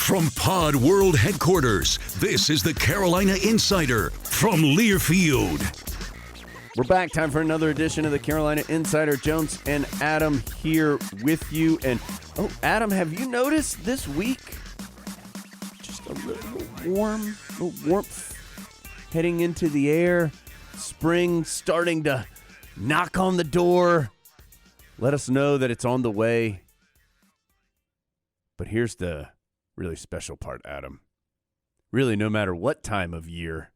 From Pod World headquarters, this is the Carolina Insider from Learfield. We're back. Time for another edition of the Carolina Insider. Jones and Adam here with you. And, Adam, have you noticed this week just a little warmth heading into the air? Spring starting to knock on the door. Let us know that it's on the way. But here's the really special part, Adam. Really, no matter what time of year,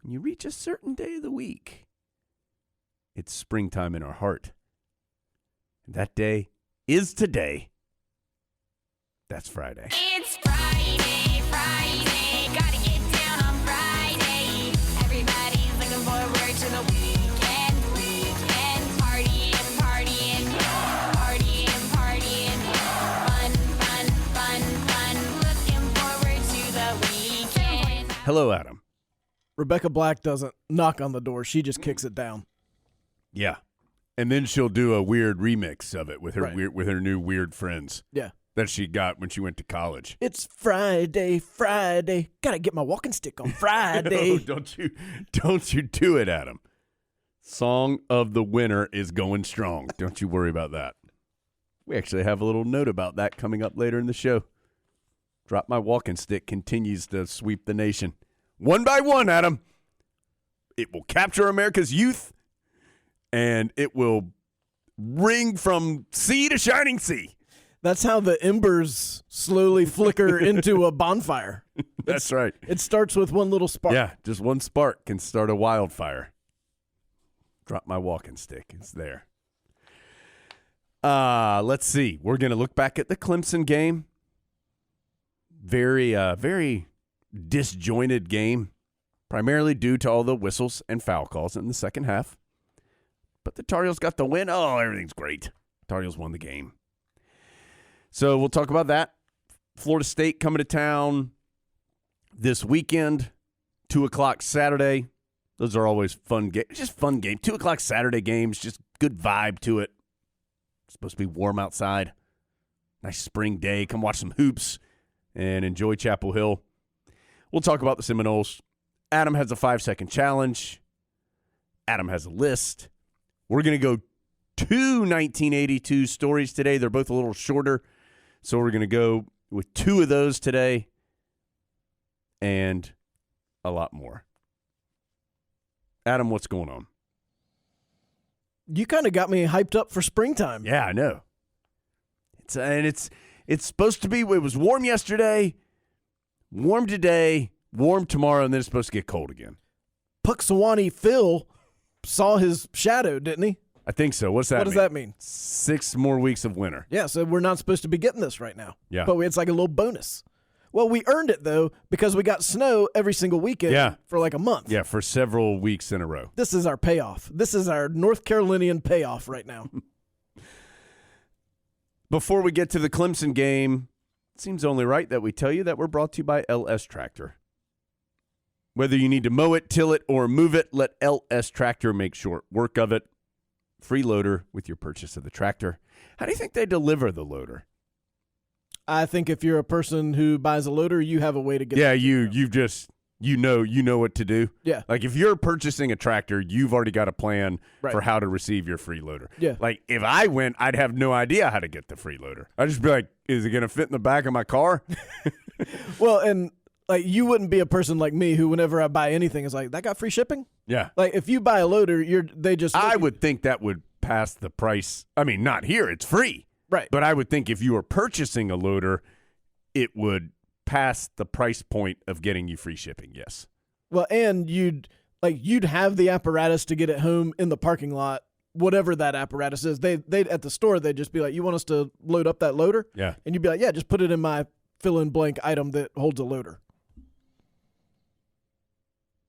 when you reach a certain day of the week, it's springtime in our heart. And that day is today. That's Friday. It's Friday, gotta get down on Friday. Everybody's looking forward to the weekend, partying, fun, looking forward to the weekend. Hello, Adam. Rebecca Black doesn't knock on the door. She just kicks it down. Yeah. And then she'll do a weird remix of it with her Right. with her new weird friends Yeah. that she got when she went to college. It's Friday. Gotta get my walking stick on Friday. No, don't you do it, Adam. Song of the winter is going strong. Don't you worry about that. We actually have a little note about that coming up later in the show. Drop My Walking Stick continues to sweep the nation. One by one, Adam. It will capture America's youth, and it will ring from sea to shining sea. That's how the embers slowly flicker into a bonfire. That's right. It starts with one little spark. Yeah, just one spark can start a wildfire. Drop My Walking Stick. It's there. Let's see. We're going to look back at the Clemson game. Very disjointed game, primarily due to all the whistles and foul calls in the second half. But the Tar Heels got the win. Oh, everything's great. Tar Heels won the game. So we'll talk about that. Florida State coming to town this weekend, 2 o'clock Saturday. Those are always fun games. Just fun game. 2 o'clock Saturday games, just good vibe to it. It's supposed to be warm outside. Nice spring day. Come watch some hoops and enjoy Chapel Hill. We'll talk about the Seminoles. Adam has a 5-second challenge. Adam has a list. We're going to go 2 1982 stories today. They're both a little shorter, so we're going to go with 2 of those today and a lot more. Adam, what's going on? You kind of got me hyped up for springtime. Yeah, I know. It's supposed to be. It was warm yesterday, warm today, warm tomorrow, and then it's supposed to get cold again. Puxawani Phil saw his shadow, didn't he? I think so. What does that mean? 6 more weeks of winter. Yeah, so we're not supposed to be getting this right now. Yeah. But it's like a little bonus. Well, we earned it, though, because we got snow every single weekend for like a month. Yeah, for several weeks in a row. This is our payoff. This is our North Carolinian payoff right now. Before we get to the Clemson game, it seems only right that we tell you that we're brought to you by LS Tractor. Whether you need to mow it, till it, or move it, let LS Tractor make short work of it. Free loader with your purchase of the tractor. How do you think they deliver the loader? I think if you're a person who buys a loader, you have a way to get. Yeah, you know what to do. Yeah. Like if you're purchasing a tractor, you've already got a plan for how to receive your free loader. Yeah. Like if I went, I'd have no idea how to get the free loader. I'd just be like, is it going to fit in the back of my car? Well, and like you wouldn't be a person like me who whenever I buy anything is like, that got free shipping? Yeah. Like if you buy a loader, I would think that would pass the price. I mean, not here, it's free. Right. But I would think if you were purchasing a loader, it would pass the price point of getting you free shipping, yes. Well, and you'd have the apparatus to get it home in the parking lot, whatever that apparatus is. They at the store, they'd just be like, you want us to load up that loader? Yeah. And you'd be like, yeah, just put it in my fill-in-blank item that holds a loader.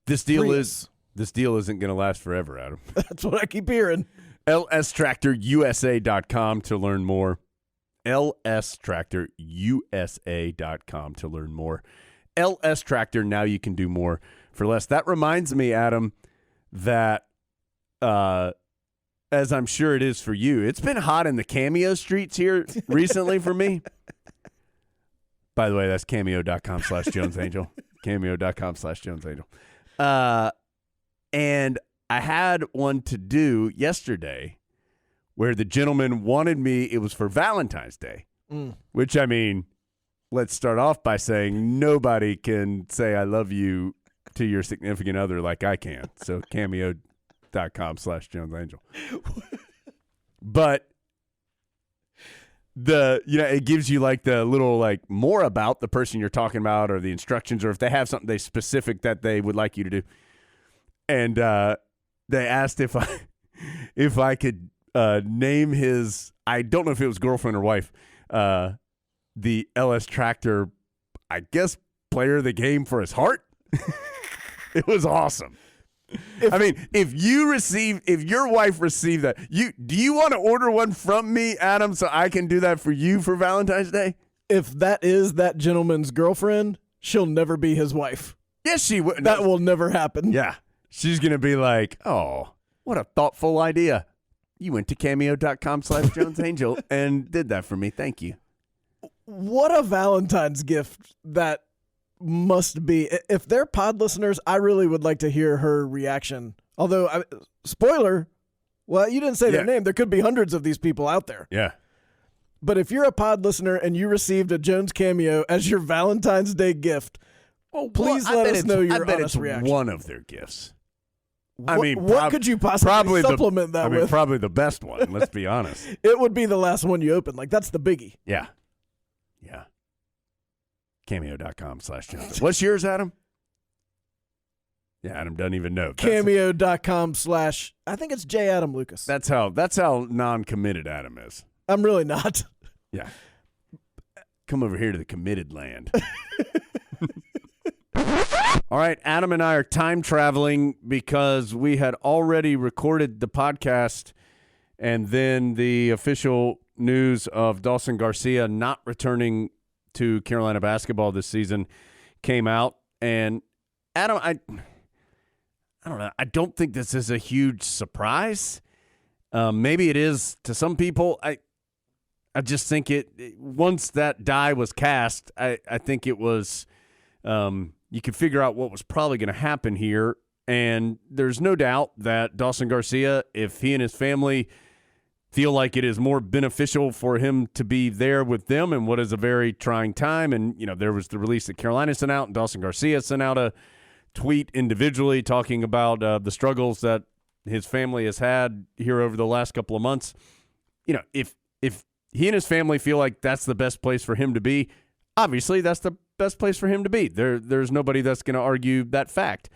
This deal isn't going to last forever, Adam. That's what I keep hearing. lstractorusa.com to learn more. lstractorusa.com to learn more. LS Tractor, now you can do more for less. That reminds me, Adam, that as I'm sure it is for you, it's been hot in the Cameo streets here recently for me. By the way, that's cameo.com/JonesAngel. Cameo.com/JonesAngel. And I had one to do yesterday where the gentleman wanted me, it was for Valentine's Day, which, I mean, let's start off by saying nobody can say I love you to your significant other like I can. So cameo.com/JonesAngel. But it gives you like the little like more about the person you're talking about or the instructions or if they have something they specific that they would like you to do. And they asked if I could name his, I don't know if it was girlfriend or wife, the LS Tractor, I guess, player of the game for his heart. It was awesome. If your wife received that, do you want to order one from me, Adam, so I can do that for you for Valentine's Day? If that is that gentleman's girlfriend, she'll never be his wife. Yes, she would. That will never happen. Yeah. She's going to be like, oh, what a thoughtful idea. You went to cameo.com/JonesAngel and did that for me. Thank you. What a Valentine's gift that must be. If they're pod listeners, I really would like to hear her reaction. Although, spoiler, well, you didn't say their name. There could be hundreds of these people out there. Yeah. But if you're a pod listener and you received a Jones cameo as your Valentine's Day gift, please let us know your honest reaction. One of their gifts. What could you possibly supplement that with? Probably the best one, let's be honest. It would be the last one you open. Like, that's the biggie. Yeah. Yeah. Cameo.com/Jones. What's yours, Adam? Yeah, Adam doesn't even know. Cameo.com/ I think it's J. Adam Lucas. That's how non-committed Adam is. I'm really not. Yeah. Come over here to the committed land. All right, Adam and I are time traveling because we had already recorded the podcast and then the official news of Dawson Garcia not returning to Carolina basketball this season came out. And Adam, I don't know. I don't think this is a huge surprise. Maybe it is to some people. I just think once that die was cast, I think it was you could figure out what was probably going to happen here. And there's no doubt that Dawson Garcia, if he and his family feel like it is more beneficial for him to be there with them in what is a very trying time. And, there was the release that Carolina sent out, and Dawson Garcia sent out a tweet individually talking about the struggles that his family has had here over the last couple of months. If he and his family feel like that's the best place for him to be, obviously that's the best place for him to be. There's nobody that's going to argue that fact.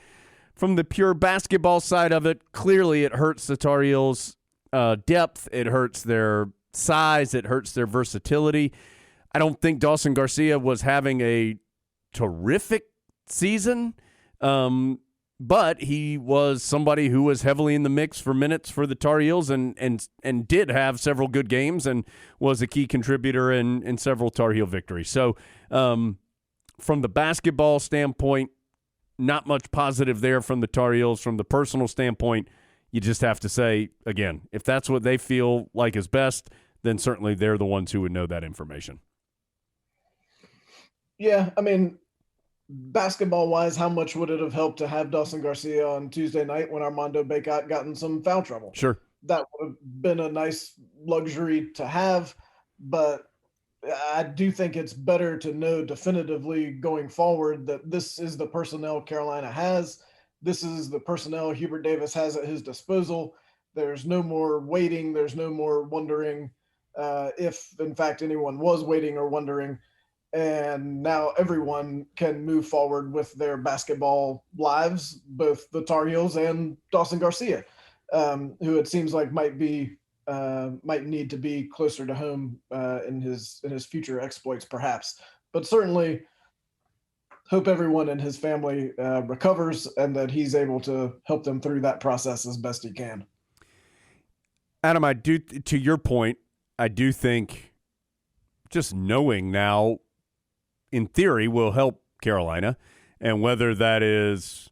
From the pure basketball side of it, clearly it hurts the Tar Heels' depth. It hurts their size. It hurts their versatility. I don't think Dawson Garcia was having a terrific season, but he was somebody who was heavily in the mix for minutes for the Tar Heels and did have several good games and was a key contributor in several Tar Heel victories. So from the basketball standpoint, not much positive there from the Tar Heels. From the personal standpoint, you just have to say, again, if that's what they feel like is best, then certainly they're the ones who would know that information. Yeah, basketball-wise, how much would it have helped to have Dawson Garcia on Tuesday night when Armando Bacot got in some foul trouble? Sure. That would have been a nice luxury to have, but I do think it's better to know definitively going forward that this is the personnel Carolina has. This is the personnel Hubert Davis has at his disposal. There's no more waiting. There's no more wondering if, in fact, anyone was waiting or wondering. And now everyone can move forward with their basketball lives, both the Tar Heels and Dawson Garcia, who it seems like might need to be closer to home in his future exploits, perhaps. But certainly hope everyone in his family recovers and that he's able to help them through that process as best he can. Adam, I do, to your point, I do think just knowing now, in theory, will help Carolina. And whether that is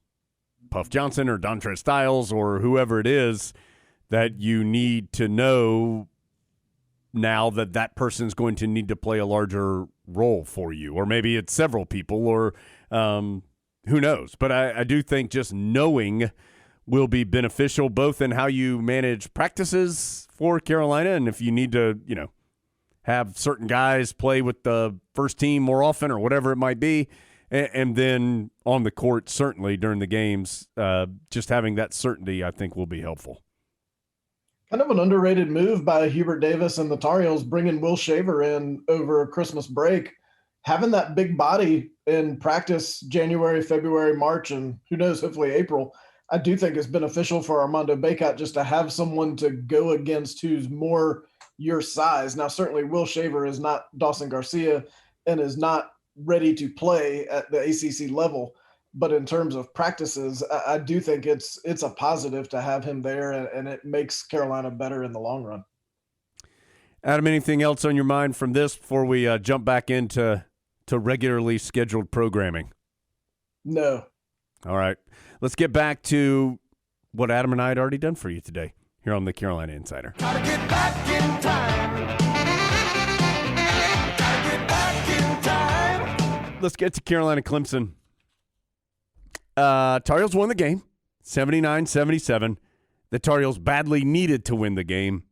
Puff Johnson or Dontre Styles or whoever it is, that you need to know now that person's going to need to play a larger role for you, or maybe it's several people, or who knows. But I do think just knowing will be beneficial both in how you manage practices for Carolina, and if you need to, have certain guys play with the first team more often or whatever it might be, and then on the court, certainly during the games, just having that certainty I think will be helpful. Kind of an underrated move by Hubert Davis and the Tar Heels, bringing Will Shaver in over Christmas break. Having that big body in practice January, February, March, and who knows, hopefully April, I do think is beneficial for Armando Bacot just to have someone to go against who's more your size. Now, certainly Will Shaver is not Dawson Garcia and is not ready to play at the ACC level. But in terms of practices, I do think it's a positive to have him there, and it makes Carolina better in the long run. Adam, anything else on your mind from this before we jump back into regularly scheduled programming? No. All right. Let's get back to what Adam and I had already done for you today here on the Carolina Insider. Gotta get back in time. Gotta get back in time. Let's get to Carolina Clemson. Tar Heels won the game, 79-77. The Tar Heels badly needed to win the game.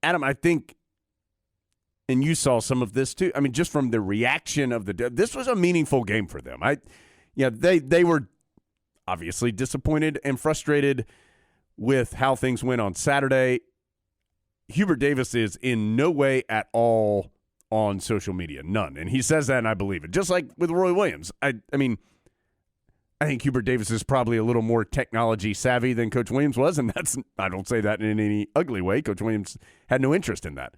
Adam, I think, and you saw some of this too, I mean, just from the reaction of this was a meaningful game for them. They were obviously disappointed and frustrated with how things went on Saturday. Hubert Davis is in no way at all on social media, none. And he says that, and I believe it. Just like with Roy Williams. I think Hubert Davis is probably a little more technology savvy than Coach Williams was, and I don't say that in any ugly way. Coach Williams had no interest in that.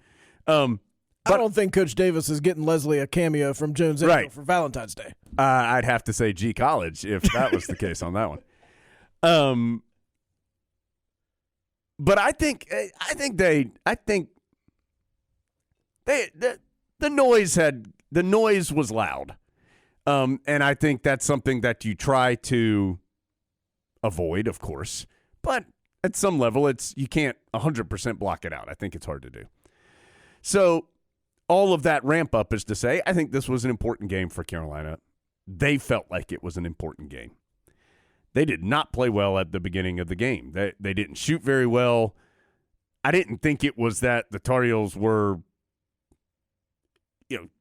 I don't think Coach Davis is getting Leslie a cameo from Jones Angel for Valentine's Day. I'd have to say G College if that was the case on that one. But I think the noise was loud. And I think that's something that you try to avoid, of course. But at some level, you can't 100% block it out. I think it's hard to do. So all of that ramp up is to say, I think this was an important game for Carolina. They felt like it was an important game. They did not play well at the beginning of the game. They didn't shoot very well. I didn't think it was that the Tar Heels were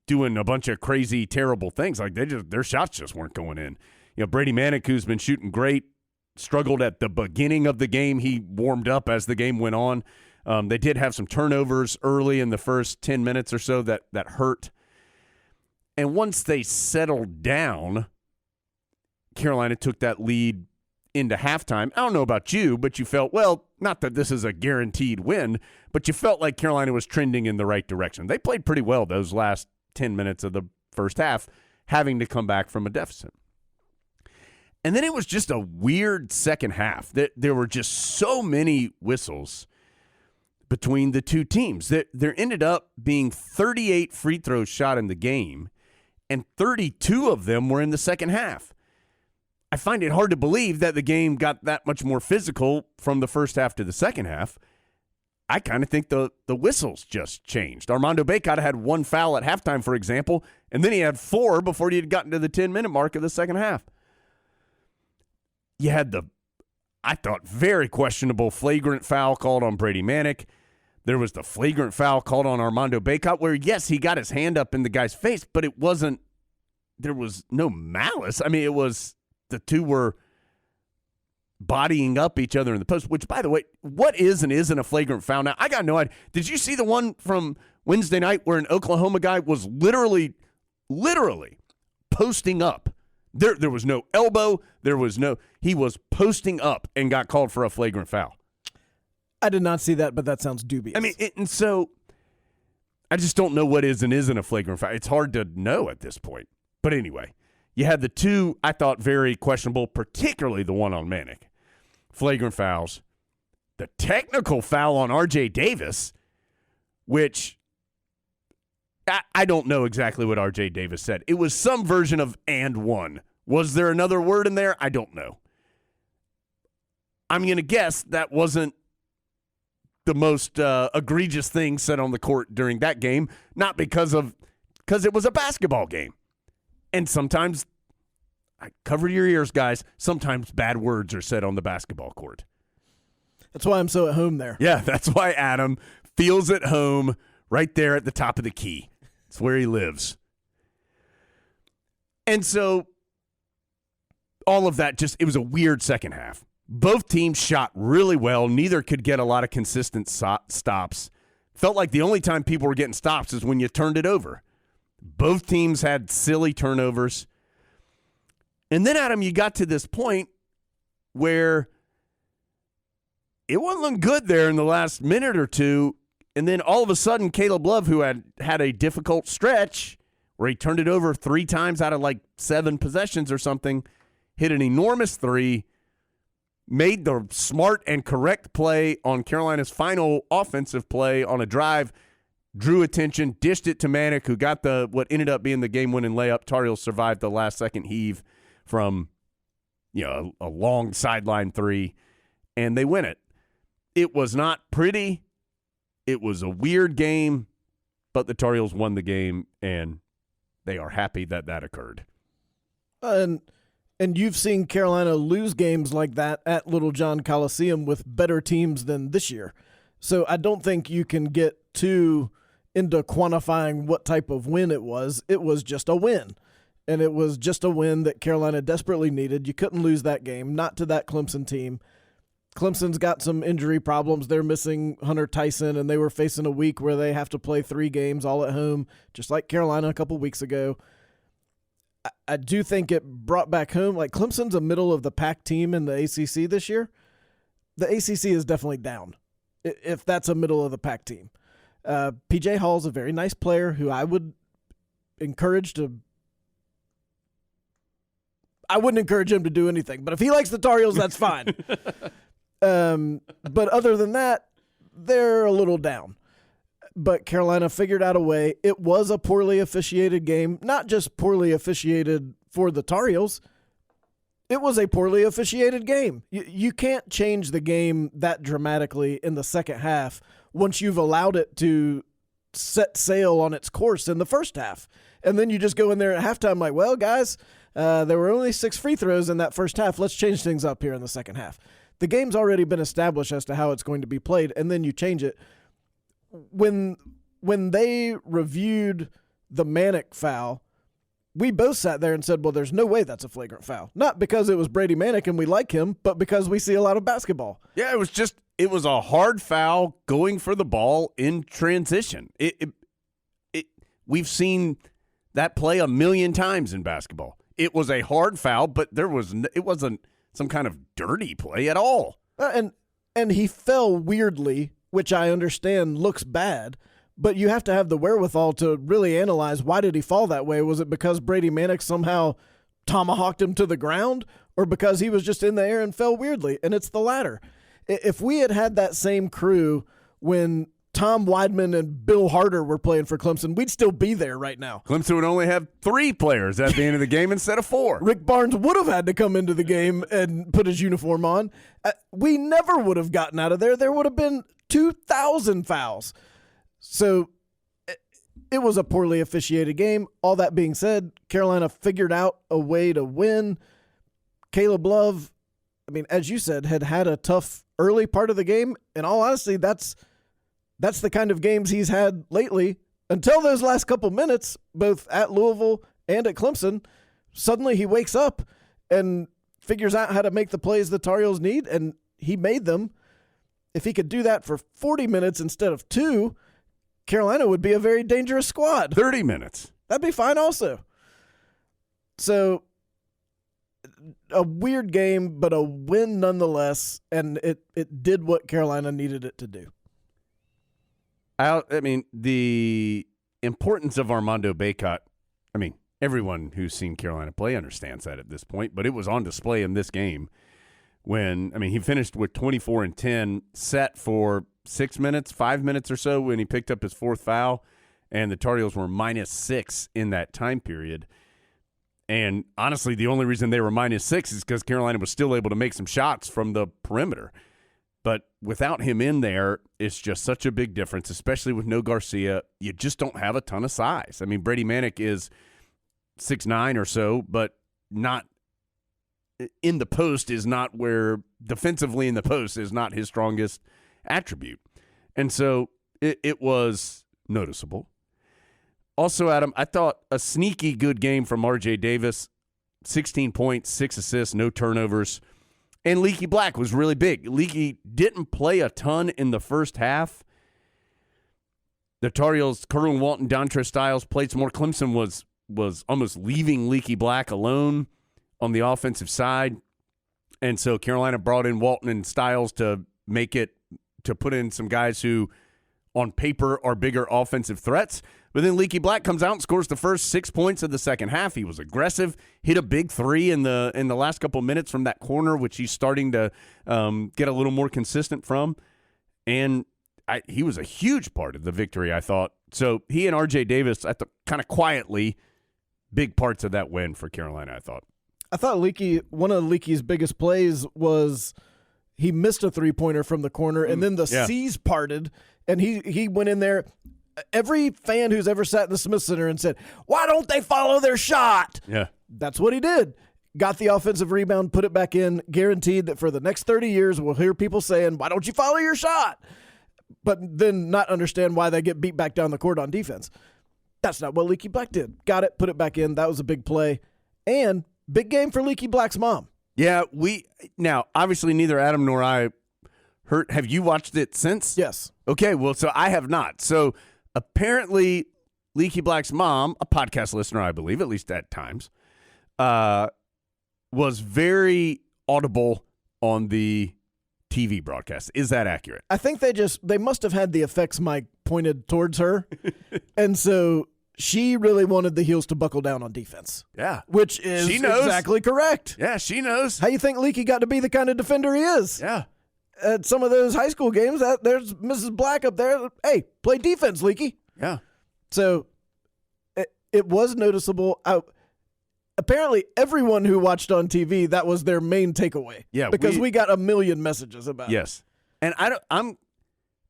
doing a bunch of crazy, terrible things. Like their shots just weren't going in. Brady Manick, who's been shooting great, struggled at the beginning of the game. He warmed up as the game went on. They did have some turnovers early in the first 10 minutes or so that hurt. And once they settled down, Carolina took that lead into halftime. I don't know about you, but you felt, well, not that this is a guaranteed win, but you felt like Carolina was trending in the right direction. They played pretty well those last 10 minutes of the first half, having to come back from a deficit. And then it was just a weird second half. There were just so many whistles between the two teams. There ended up being 38 free throws shot in the game, and 32 of them were in the second half. I find it hard to believe that the game got that much more physical from the first half to the second half. I kind of think the whistles just changed. Armando Bacot had one foul at halftime, for example, and then he had 4 before he had gotten to the 10-minute mark of the second half. You had I thought, very questionable flagrant foul called on Brady Manick. There was the flagrant foul called on Armando Bacot where, yes, he got his hand up in the guy's face, but there was no malice. I mean, it was the two were bodying up each other in the post, which, by the way, what is and isn't a flagrant foul? Now, I got no idea. Did you see the one from Wednesday night where an Oklahoma guy was literally posting up? There was no elbow. He was posting up and got called for a flagrant foul. I did not see that, but that sounds dubious. I mean, and so I just don't know what is and isn't a flagrant foul. It's hard to know at this point. But anyway, you had the two, I thought, very questionable, particularly the one on Manick. Flagrant fouls. The technical foul on R.J. Davis, which I don't know exactly what R.J. Davis said. It was some version of "and one." Was there another word in there? I don't know. I'm going to guess that wasn't the most egregious thing said on the court during that game, not because it was a basketball game. And sometimes, cover your ears, guys, sometimes bad words are said on the basketball court. That's why I'm so at home there. Yeah, that's why Adam feels at home right there at the top of the key. It's where he lives. And so all of that it was a weird second half. Both teams shot really well. Neither could get a lot of consistent stops. Felt like the only time people were getting stops is when you turned it over. Both teams had silly turnovers. And then, Adam, you got to this point where it wasn't looking good there in the last minute or two. And then all of a sudden, Caleb Love, who had a difficult stretch where he turned it over 3 times out of like 7 possessions or something, hit an enormous 3, made the smart and correct play on Carolina's final offensive play on a drive, drew attention, dished it to Manick, who got what ended up being the game-winning layup. Tar Heels survived the last-second heave from a long sideline 3, and they win it. It was not pretty. It was a weird game, but the Tar Heels won the game, and they are happy that occurred. And you've seen Carolina lose games like that at Little John Coliseum with better teams than this year. So I don't think you can get too into quantifying what type of win it was. It was just a win. And it was just a win that Carolina desperately needed. You couldn't lose that game, not to that Clemson team. Clemson's got some injury problems. They're missing Hunter Tyson, and they were facing a week where they have to play 3 games all at home, just like Carolina a couple weeks ago. I do think it brought back home, like Clemson's a middle-of-the-pack team in the ACC this year. The ACC is definitely down, if that's a middle-of-the-pack team. P.J. Hall's a very nice player who I would encourage to – I wouldn't encourage him to do anything, but if he likes the Tar Heels, that's fine. But other than that, they're a little down. But Carolina figured out a way. It was a poorly officiated game, not just poorly officiated for the Tar Heels. It was a poorly officiated game. You can't change the game that dramatically in the second half once you've allowed it to set sail on its course in the first half. And then you just go in there at halftime like, well, guys, there were only 6 free throws in that first half. Let's change things up here in the second half. The game's already been established as to how it's going to be played, and then you change it. When they reviewed the Manick foul, we both sat there and said, well, there's no way that's a flagrant foul. Not because it was Brady Manick and we like him, but because we see a lot of basketball. Yeah, it was a hard foul going for the ball in transition. We've seen that play a million times in basketball. It was a hard foul, but it wasn't some kind of dirty play at all. And he fell weirdly, which I understand looks bad, but you have to have the wherewithal to really analyze why did he fall that way. Was it because Brady Manick somehow tomahawked him to the ground, or because he was just in the air and fell weirdly? And it's the latter. If we had had that same crew when Tom Weidman and Bill Harder were playing for Clemson, we'd still be there right now. Clemson would only have 3 players at the end of the game instead of 4. Rick Barnes would have had to come into the game and put his uniform on. We never would have gotten out of there. There would have been 2,000 fouls. So it was a poorly officiated game. All that being said, Carolina figured out a way to win. Caleb Love, I mean, as you said, had a tough early part of the game. In all honesty, that's the kind of games he's had lately until those last couple minutes, both at Louisville and at Clemson. Suddenly he wakes up and figures out how to make the plays the Tar Heels need, and he made them. If he could do that for 40 minutes instead of 2, Carolina would be a very dangerous squad. 30 minutes. That'd be fine also. So a weird game, but a win nonetheless, and it did what Carolina needed it to do. I mean, the importance of Armando Bacot, I mean, everyone who's seen Carolina play understands that at this point, but it was on display in this game when, I mean, he finished with 24 and 10, set for 5 minutes or so when he picked up his 4th foul, and the Tar Heels were -6 in that time period. And honestly, the only reason they were -6 is because Carolina was still able to make some shots from the perimeter. But without him in there, it's just such a big difference, especially with no Garcia. You just don't have a ton of size. I mean, Brady Manick is 6'9" or so, but not in the post is not where defensively in the post is not his strongest attribute. And so it was noticeable. Also, Adam, I thought a sneaky good game from R.J. Davis, 16 points, 6 assists, no turnovers. And Leaky Black was really big. Leaky didn't play a ton in the first half. The Tar Heels, Kerwin Walton, Dontre Styles played some more. Clemson was almost leaving Leaky Black alone on the offensive side. And so Carolina brought in Walton and Styles to put in some guys who on paper are bigger offensive threats. But then Leaky Black comes out and scores the first 6 points of the second half. He was aggressive, hit a big three in the last couple minutes from that corner, which he's starting to get a little more consistent from. And he was a huge part of the victory, I thought. So he and R.J. Davis, I thought, kind of quietly, big parts of that win for Carolina, I thought. I thought one of Leaky's biggest plays was he missed a three-pointer from the corner, and then the C's parted, and he went in there. Every fan who's ever sat in the Smith Center and said, why don't they follow their shot? Yeah. That's what he did. Got the offensive rebound, put it back in, guaranteed that for the next 30 years we'll hear people saying, why don't you follow your shot? But then not understand why they get beat back down the court on defense. That's not what Leaky Black did. Got it, put it back in. That was a big play. And big game for Leaky Black's mom. Yeah, now, obviously neither Adam nor I heard. Have you watched it since? Yes. Okay, well, so I have not. So apparently Leaky Black's mom, a podcast listener, I believe, at least at times, was very audible on the TV broadcast. Is that accurate? I think they must have had the effects mic pointed towards her. And so she really wanted the Heels to buckle down on defense. Yeah. Which is exactly correct. Yeah, she knows. How you think Leaky got to be the kind of defender he is? Yeah. At some of those high school games, there's Mrs. Black up there. Hey, play defense, Leaky. Yeah. So it was noticeable. Apparently, everyone who watched on TV, that was their main takeaway. Yeah, because we got a million messages about it. Yes. And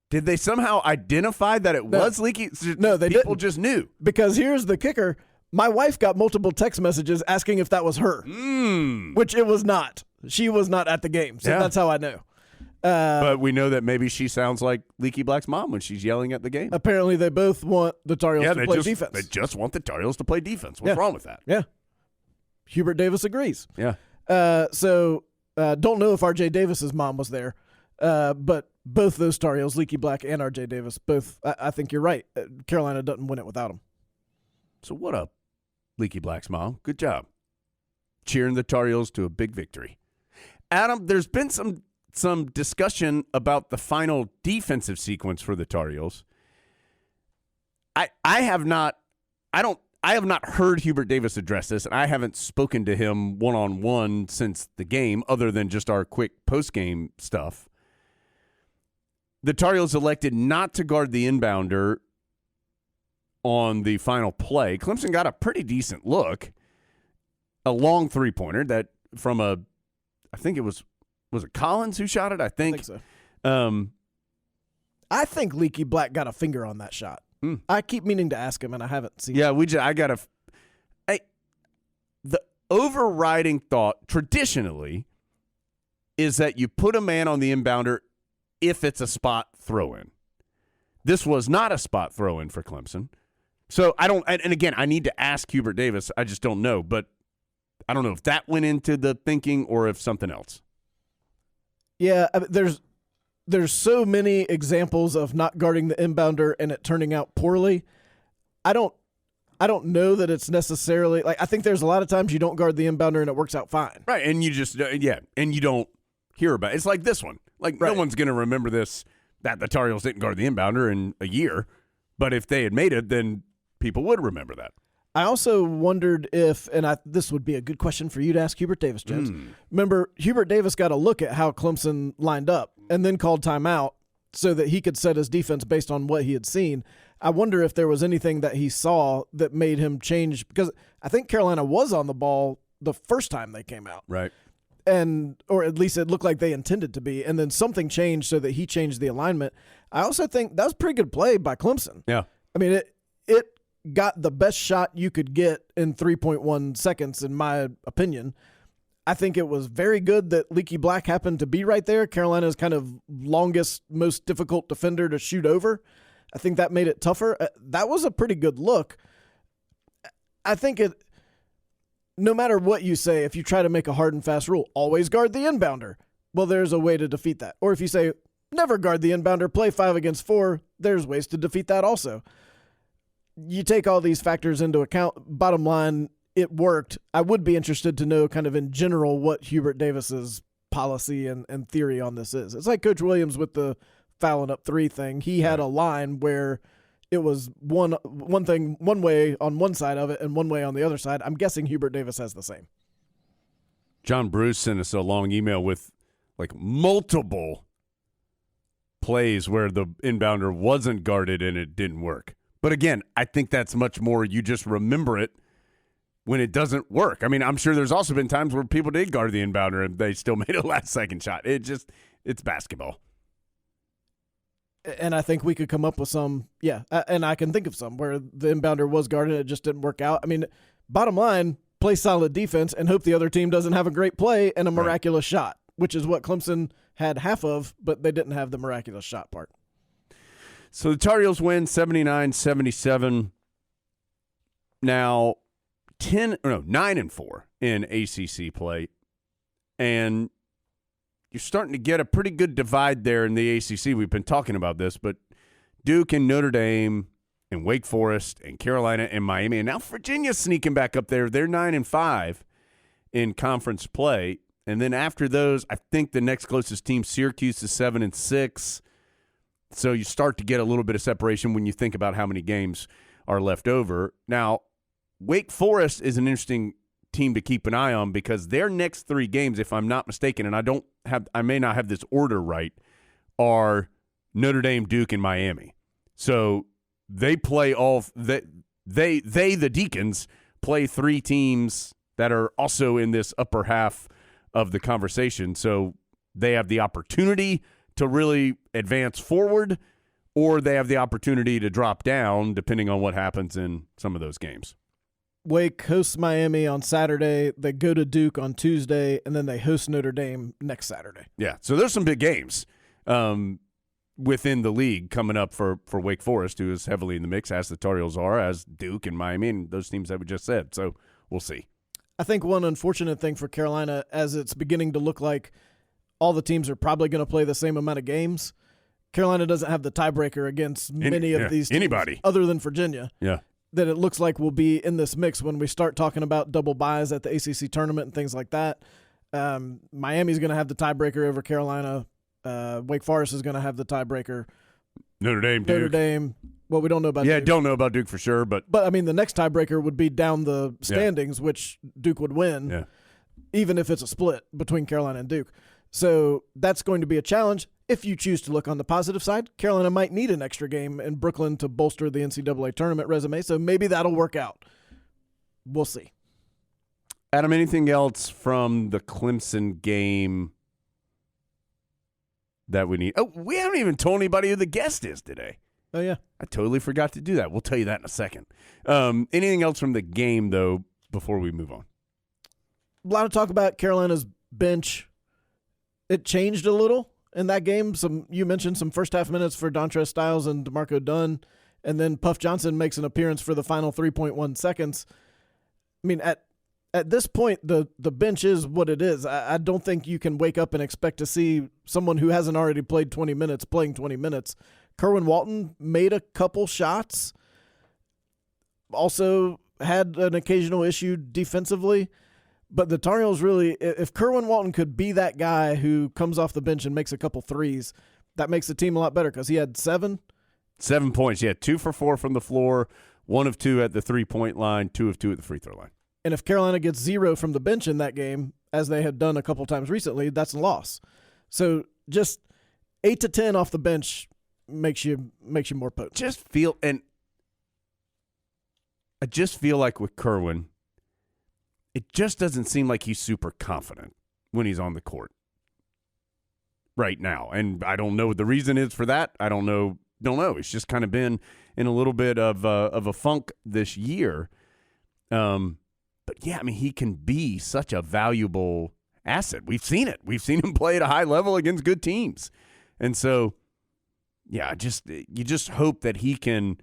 did they somehow identify that it was Leaky? No, they People didn't. just knew. Because here's the kicker. My wife got multiple text messages asking if that was her, which it was not. She was not at the game, so that's how I know. But we know that maybe she sounds like Leaky Black's mom when she's yelling at the game. Apparently, they both want the Tar Heels to play defense. They just want the Tar Heels to play defense. What's wrong with that? Yeah. Hubert Davis agrees. Yeah. So don't know if R.J. Davis's mom was there, but both those Tar Heels, Leaky Black and R.J. Davis, both, I think you're right. Carolina doesn't win it without them. So what up, Leaky Black's mom? Good job. Cheering the Tar Heels to a big victory. Adam, there's been some discussion about the final defensive sequence for the Tar Heels. I have not heard Hubert Davis address this, and I haven't spoken to him one-on-one since the game, other than just our quick post-game stuff. The Tar Heels elected not to guard the inbounder on the final play. Clemson got a pretty decent look, a long three-pointer that from I think it was it Collins who shot it? I think so. I think Leaky Black got a finger on that shot. I keep meaning to ask him, and I haven't seen. Yeah, the overriding thought traditionally is that you put a man on the inbounder if it's a spot throw-in. This was not a spot throw-in for Clemson. So I don't, and again, I need to ask Hubert Davis. I just don't know, but I don't know if that went into the thinking or if something else. Yeah, there's so many examples of not guarding the inbounder and it turning out poorly. I don't know that it's necessarily like, I think there's a lot of times you don't guard the inbounder and it works out fine. Right, and you just and you don't hear about it. It's like this one. Like no one's going to remember this, that the Tar Heels didn't guard the inbounder in a year, but if they had made it, then people would remember that. I also wondered if, and this would be a good question for you to ask Hubert Davis, James. Remember, Hubert Davis got a look at how Clemson lined up and then called timeout so that he could set his defense based on what he had seen. I wonder if there was anything that he saw that made him change, because I think Carolina was on the ball the first time they came out. Right. or at least it looked like they intended to be, and then something changed so that he changed the alignment. I also think that was pretty good play by Clemson. Yeah. I mean, it got the best shot you could get in 3.1 seconds, in my opinion. I think it was very good that Leaky Black happened to be right there. Carolina's kind of longest, most difficult defender to shoot over. I think that made it tougher. That was a pretty good look. I think no matter what you say, if you try to make a hard and fast rule, always guard the inbounder, well, there's a way to defeat that. Or if you say, never guard the inbounder, play 5 against 4, there's ways to defeat that also. You take all these factors into account. Bottom line, it worked. I would be interested to know kind of in general what Hubert Davis's policy and theory on this is. It's like Coach Williams with the fouling up 3 thing. He had a line where it was one thing one way on one side of it and one way on the other side. I'm guessing Hubert Davis has the same. John Bruce sent us a long email with like multiple plays where the inbounder wasn't guarded and it didn't work. But again, I think that's much more you just remember it when it doesn't work. I mean, I'm sure there's also been times where people did guard the inbounder and they still made a last-second shot. It's basketball. And I think we could come up with some, and I can think of some where the inbounder was guarded and it just didn't work out. I mean, bottom line, play solid defense and hope the other team doesn't have a great play and a miraculous shot, which is what Clemson had half of, but they didn't have the miraculous shot part. So the Tar Heels win 79-77. Now 9-4 in ACC play, and you're starting to get a pretty good divide there in the ACC. We've been talking about this, but Duke and Notre Dame and Wake Forest and Carolina and Miami, and now Virginia's sneaking back up there. They're 9-5 in conference play, and then after those, I think the next closest team, Syracuse, is 7-6. So you start to get a little bit of separation when you think about how many games are left over. Now, Wake Forest is an interesting team to keep an eye on because their next 3 games, if I'm not mistaken, and I may not have this order right, are Notre Dame, Duke, and Miami. So they play the Deacons play 3 teams that are also in this upper half of the conversation. So they have the opportunity to really advance forward, or they have the opportunity to drop down depending on what happens in some of those games. Wake hosts Miami on Saturday. They go to Duke on Tuesday, and then they host Notre Dame next Saturday. Yeah, so there's some big games within the league coming up for Wake Forest, who is heavily in the mix, as the Tar Heels are, as Duke and Miami, and those teams that we just said. So we'll see. I think one unfortunate thing for Carolina, as it's beginning to look like all the teams are probably going to play the same amount of games, Carolina doesn't have the tiebreaker against many of these teams, anybody other than Virginia. Yeah. That it looks like will be in this mix when we start talking about double buys at the ACC tournament and things like that. Miami's going to have the tiebreaker over Carolina. Wake Forest is going to have the tiebreaker. Notre Dame. Well, we don't know about Duke. Don't know about Duke for sure. But I mean, the next tiebreaker would be down the standings, which Duke would win, even if it's a split between Carolina and Duke. So that's going to be a challenge. If you choose to look on the positive side, Carolina might need an extra game in Brooklyn to bolster the NCAA tournament resume, so maybe that'll work out. We'll see. Adam, anything else from the Clemson game that we need? Oh, we haven't even told anybody who the guest is today. Oh, yeah. I totally forgot to do that. We'll tell you that in a second. Anything else from the game, though, before we move on? A lot of talk about Carolina's bench. It changed a little in that game. You mentioned some first half minutes for Dontrez Styles and DeMarco Dunn, and then Puff Johnson makes an appearance for the final 3.1 seconds. I mean, at this point, the bench is what it is. I don't think you can wake up and expect to see someone who hasn't already played 20 minutes playing 20 minutes. Kerwin Walton made a couple shots, also had an occasional issue defensively. But the Tar Heels really, if Kerwin Walton could be that guy who comes off the bench and makes a couple threes, that makes the team a lot better because he had 7 points. Yeah, 2 for 4 from the floor, 1 of 2 at the 3-point line, 2 of 2 at the free throw line. And if Carolina gets 0 from the bench in that game, as they had done a couple times recently, that's a loss. So just 8 to 10 off the bench makes you more potent. I just feel like with Kerwin, it just doesn't seem like he's super confident. when he's on the court right now. And I don't know what the reason is for that. I don't know. It's just kind of been in a little bit of a funk this year. But, yeah, I mean, he can be such a valuable asset. We've seen it. We've seen him play at a high level against good teams. And so, yeah, you just hope that he can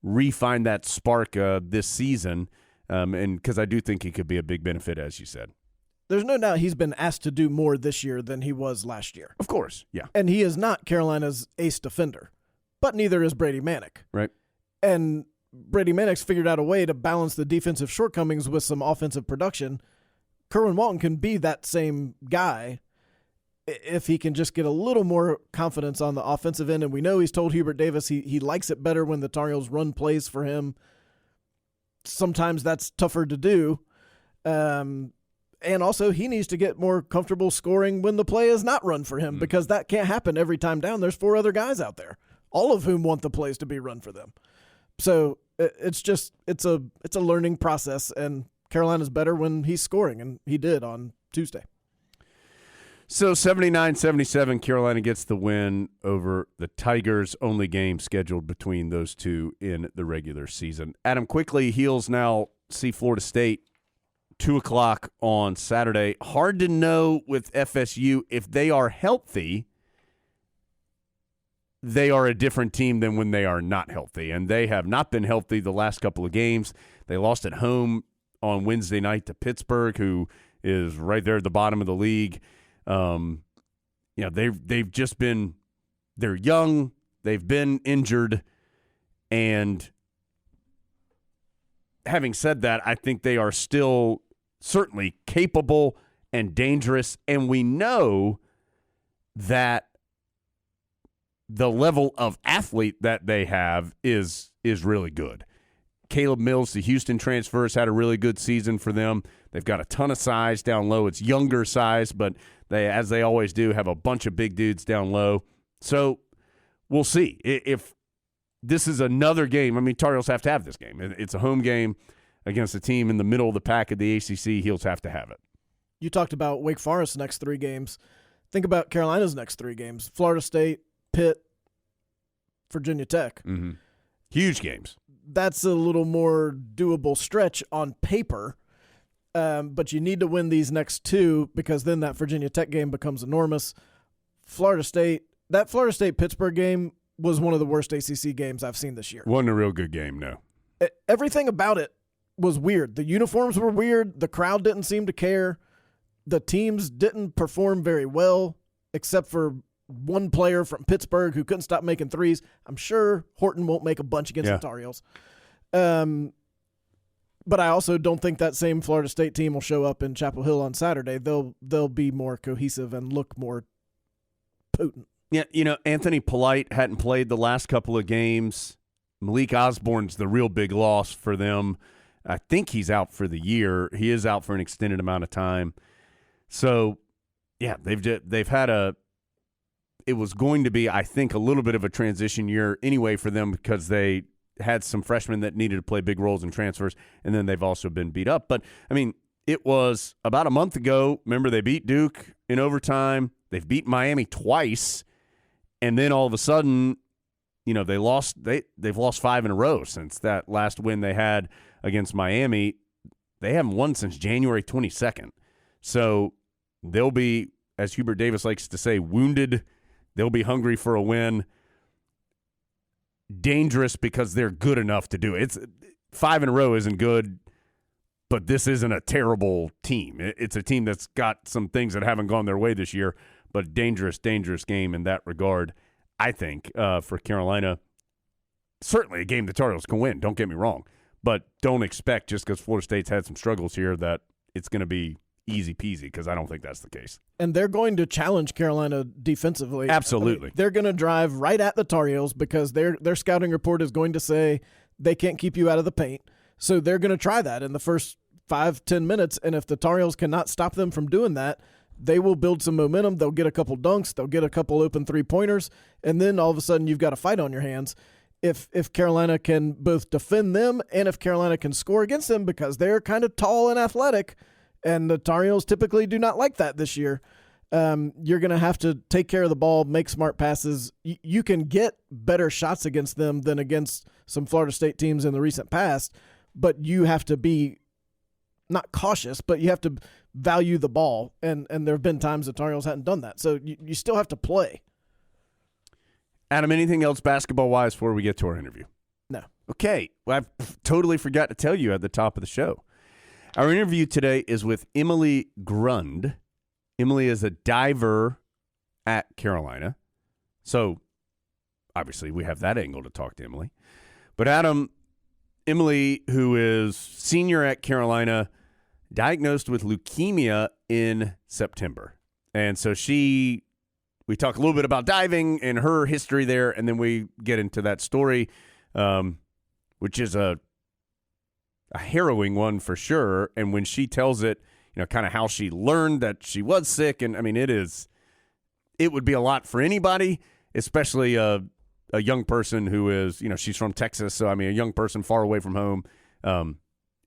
re-find that spark this season, and because I do think he could be a big benefit, as you said. There's no doubt he's been asked to do more this year than he was last year. Of course, yeah. And he is not Carolina's ace defender, but neither is Brady Manick. Right. And Brady Manick's figured out a way to balance the defensive shortcomings with some offensive production. Kerwin Walton can be that same guy if he can just get a little more confidence on the offensive end. And we know he's told Hubert Davis he likes it better when the Tar Heels run plays for him. Sometimes that's tougher to do. And also he needs to get more comfortable scoring when the play is not run for him, because that can't happen every time down. There's 4 other guys out there, all of whom want the plays to be run for them. So it's a learning process, and Carolina's better when he's scoring, and he did on Tuesday. So 79-77, Carolina gets the win over the Tigers. Only game scheduled between those two in the regular season. Adam, quickly, Heels now see Florida State 2 o'clock on Saturday. Hard to know with FSU if they are healthy. They are a different team than when they are not healthy, and they have not been healthy the last couple of games. They lost at home on Wednesday night to Pittsburgh, who is right there at the bottom of the league. They've just been – they're young, they've been injured, and having said that, I think they are still certainly capable and dangerous, and we know that the level of athlete that they have is really good. Caleb Mills, the Houston transfer, has had a really good season for them. They've got a ton of size down low. It's younger size, but they, as they always do, have a bunch of big dudes down low. So we'll see. If this is another game, I mean, Tar Heels have to have this game. It's a home game against a team in the middle of the pack of the ACC. Heels have to have it. You talked about Wake Forest's next 3 games. Think about Carolina's next 3 games. Florida State, Pitt, Virginia Tech. Mm-hmm. Huge games. That's a little more doable stretch on paper, but you need to win these next 2, because then that Virginia Tech game becomes enormous. That Florida State-Pittsburgh game was one of the worst ACC games I've seen this year. Wasn't a real good game, no. Everything about it was weird. The uniforms were weird. The crowd didn't seem to care. The teams didn't perform very well, except for one player from Pittsburgh who couldn't stop making threes. I'm sure Horton won't make a bunch against the Tar Heels. But I also don't think that same Florida State team will show up in Chapel Hill on Saturday. They'll be more cohesive and look more potent. Yeah, Anthony Polite hadn't played the last couple of games. Malik Osborne's the real big loss for them. I think he's out for the year. He is out for an extended amount of time. So, yeah, they've had it was going to be, I think, a little bit of a transition year anyway for them, because they had some freshmen that needed to play big roles in transfers, and then they've also been beat up. But, I mean, it was about a month ago. Remember, they beat Duke in overtime. They've beat Miami twice, and then all of a sudden, they've lost 5 in a row since that last win they had against Miami. They haven't won since January 22nd. So they'll be, as Hubert Davis likes to say, wounded. They'll be hungry for a win. Dangerous because they're good enough to do it. It's 5 in a row isn't good, but this isn't a terrible team. It's a team that's got some things that haven't gone their way this year, but dangerous game in that regard, I think, for Carolina. Certainly a game the Tar Heels can win, don't get me wrong, but don't expect, just because Florida State's had some struggles here, that it's going to be easy peasy, because I don't think that's the case. And they're going to challenge Carolina defensively. Absolutely. I mean, they're going to drive right at the Tar Heels, because their scouting report is going to say they can't keep you out of the paint. So they're going to try that in the first 5-10 minutes, and if the Tar Heels cannot stop them from doing that, they will build some momentum. They'll get a couple dunks. They'll get a couple open 3-pointers, and then all of a sudden you've got a fight on your hands. If Carolina can both defend them and if Carolina can score against them, because they're kind of tall and athletic, And the Tar Heels typically do not like that this year. You're going to have to take care of the ball, make smart passes. You can get better shots against them than against some Florida State teams in the recent past, but you have to be not cautious, but you have to value the ball. And there have been times the Tar Heels hadn't done that. So you still have to play. Adam, anything else basketball-wise before we get to our interview? No. Okay. Well, I totally forgot to tell you at the top of the show. Our interview today is with Emily Grund. Emily is a diver at Carolina. So, obviously, we have that angle to talk to Emily. But Adam, Emily, who is senior at Carolina, diagnosed with leukemia in September. And so we talk a little bit about diving and her history there, and then we get into that story, which is a harrowing one for sure. And when she tells it, kind of how she learned that she was sick, and I mean, it would be a lot for anybody, especially a young person who is, she's from Texas, so I mean, a young person far away from home.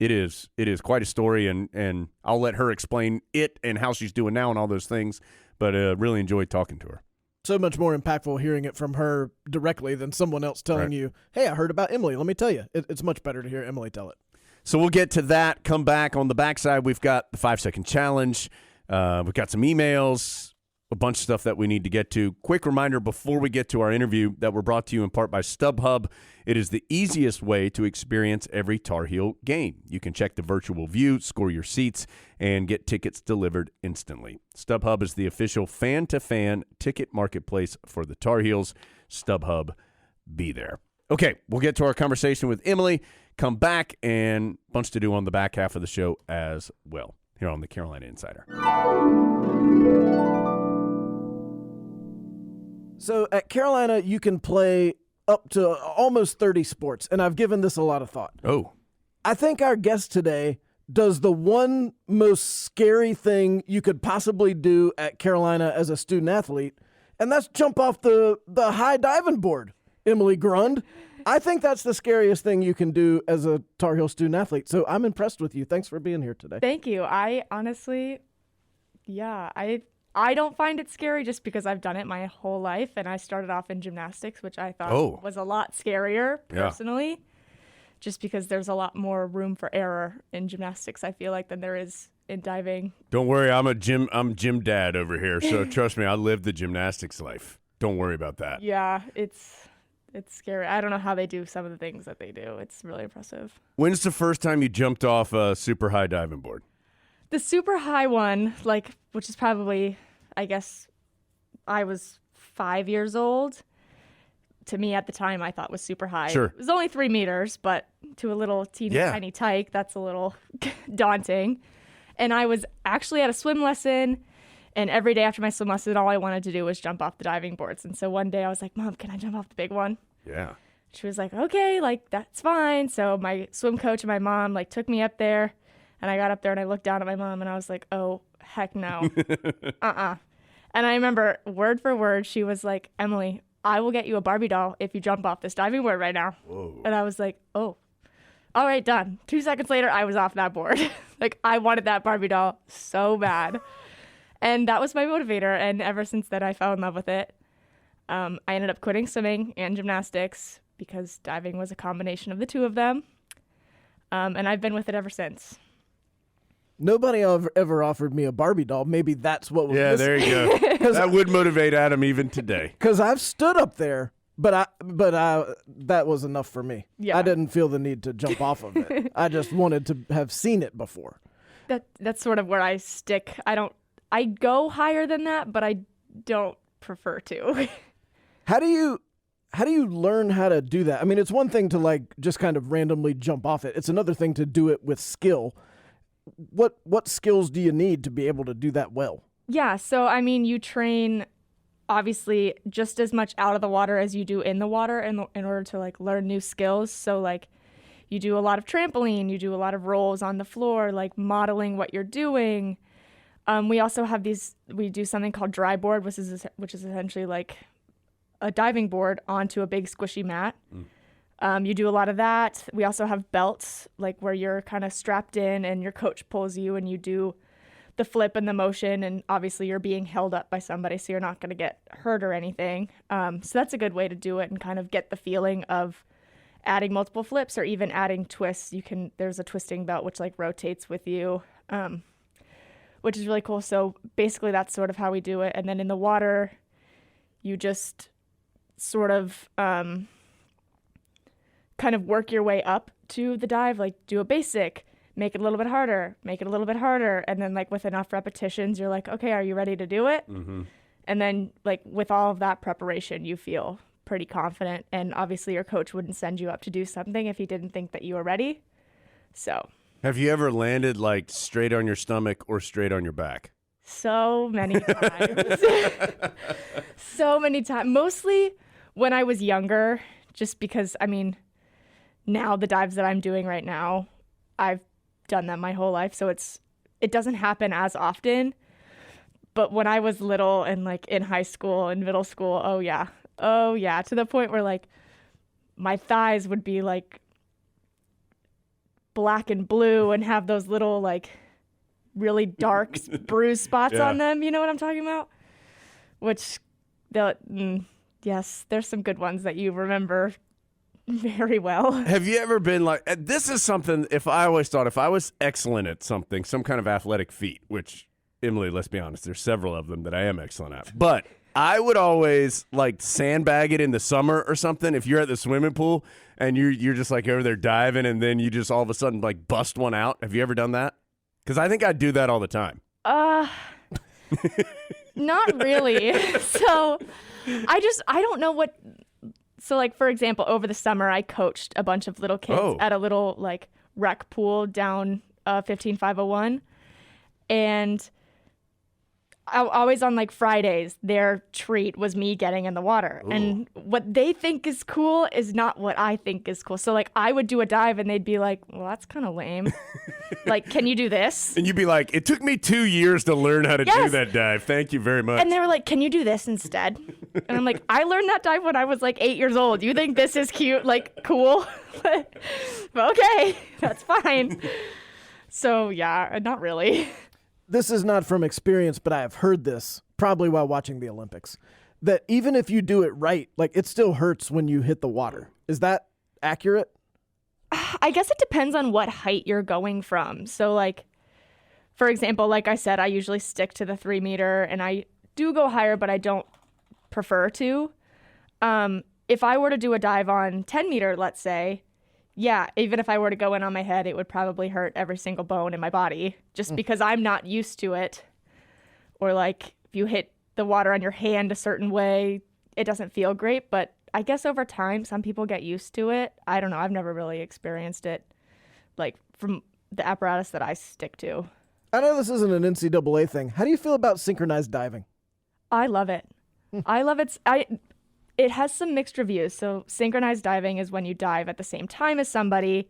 It is quite a story, and I'll let her explain it and how she's doing now and all those things. But really enjoyed talking to her. So much more impactful hearing it from her directly than someone else telling you, hey, I heard about Emily. Let me tell you. It's much better to hear Emily tell it. So we'll get to that. Come back on the backside. We've got the 5-second challenge. We've got some emails, a bunch of stuff that we need to get to. Quick reminder before we get to our interview that we're brought to you in part by StubHub. It is the easiest way to experience every Tar Heel game. You can check the virtual view, score your seats, and get tickets delivered instantly. StubHub is the official fan-to-fan ticket marketplace for the Tar Heels. StubHub, be there. Okay, we'll get to our conversation with Emily. Come back, and bunch to do on the back half of the show as well here on the Carolina Insider. So at Carolina, you can play up to almost 30 sports, and I've given this a lot of thought. Oh. I think our guest today does the one most scary thing you could possibly do at Carolina as a student athlete, and that's jump off the high diving board, Emily Grund. I think that's the scariest thing you can do as a Tar Heel student athlete. So I'm impressed with you. Thanks for being here today. Thank you. I honestly, I don't find it scary just because I've done it my whole life, and I started off in gymnastics, which I thought was a lot scarier personally, just because there's a lot more room for error in gymnastics, I feel like, than there is in diving. Don't worry, I'm gym dad over here, so trust me, I lived the gymnastics life. Don't worry about that. Yeah, it's scary. I don't know how they do some of the things that they do. It's really impressive. When's the first time you jumped off a super high diving board? The super high one, which is probably, I guess, I was 5 years old. To me at the time, I thought was super high. Sure. It was only 3 meters, but to a little tiny tyke, that's a little daunting. And I was actually at a swim lesson, and every day after my swim lesson, all I wanted to do was jump off the diving boards. And so one day I was like, Mom, can I jump off the big one? Yeah. She was like, okay, that's fine. So my swim coach and my mom took me up there, and I got up there and I looked down at my mom and I was like, oh, heck no. And I remember word for word, she was like, Emily, I will get you a Barbie doll if you jump off this diving board right now. Whoa. And I was like, oh, all right, done. 2 seconds later, I was off that board. I wanted that Barbie doll so bad. And that was my motivator. And ever since then, I fell in love with it. I ended up quitting swimming and gymnastics because diving was a combination of the two of them. And I've been with it ever since. Nobody ever offered me a Barbie doll. Maybe that's what was Yeah, there you go. That would motivate Adam even today. Because I've stood up there, but that was enough for me. Yeah. I didn't feel the need to jump off of it. I just wanted to have seen it before. That's sort of where I stick. I go higher than that, but I don't prefer to. How do you learn how to do that? I mean, it's one thing to just kind of randomly jump off it. It's another thing to do it with skill. What skills do you need to be able to do that well? Yeah, so I mean, you train obviously just as much out of the water as you do in the water in order to learn new skills. So you do a lot of trampoline, you do a lot of rolls on the floor, modeling what you're doing. We also have we do something called dry board, which is essentially a diving board onto a big squishy mat. You do a lot of that. We also have belts, like where you're kind of strapped in and your coach pulls you and you do the flip and the motion, and obviously you're being held up by somebody, so you're not going to get hurt or anything. So that's a good way to do it and kind of get the feeling of adding multiple flips or even adding twists. There's a twisting belt which like rotates with you, which is really cool. So basically that's sort of how we do it. And then in the water, you just sort of kind of work your way up to the dive, like do a basic, make it a little bit harder, make it a little bit harder. And then like with enough repetitions, you're like, okay, are you ready to do it? Mm-hmm. And then like with all of that preparation, you feel pretty confident. And obviously your coach wouldn't send you up to do something if he didn't think that you were ready. So. Have you ever landed like straight on your stomach or straight on your back? So many times. So many times. Mostly when I was younger, just because, I mean, now the dives that I'm doing right now, I've done them my whole life, so it doesn't happen as often. But when I was little and like in high school and middle school, oh yeah, to the point where like my thighs would be like black and blue and have those little like really dark bruise spots on them. You know what I'm talking about? Which, yes, there's some good ones that you remember very well. Have you ever been like, this is something, if I was excellent at something, some kind of athletic feat, which, Emily, let's be honest, there's several of them that I am excellent at, but I would always like sandbag it in the summer or something. If you're at the swimming pool and you're just like over there diving and then you just all of a sudden like bust one out. Have you ever done that? Because I think I do that all the time. Not really. So I don't know what. So like, for example, over the summer, I coached a bunch of little kids at a little like rec pool down 15501. And always on like Fridays, their treat was me getting in the water. Ooh. And what they think is cool is not what I think is cool. So like I would do a dive and they'd be like, well, that's kind of lame. Like, can you do this? And you'd be like, it took me 2 years to learn how to do that dive. Thank you very much. And they were like, can you do this instead? And I'm like, I learned that dive when I was like 8 years old. You think this is cute, like cool? But okay, that's fine. So yeah, not really. This is not from experience, but I have heard this probably while watching the Olympics, that even if you do it right, like it still hurts when you hit the water. Is that accurate? I guess it depends on what height you're going from. So like, for example, like I said, I usually stick to the 3 meter and I do go higher, but I don't prefer to. If I were to do a dive on 10 meter, let's say, yeah, even if I were to go in on my head, it would probably hurt every single bone in my body just because I'm not used to it. Or like if you hit the water on your hand a certain way, it doesn't feel great. But I guess over time, some people get used to it. I don't know. I've never really experienced it like from the apparatus that I stick to. I know this isn't an NCAA thing. How do you feel about synchronized diving? I love it. I love it. It has some mixed reviews. So synchronized diving is when you dive at the same time as somebody.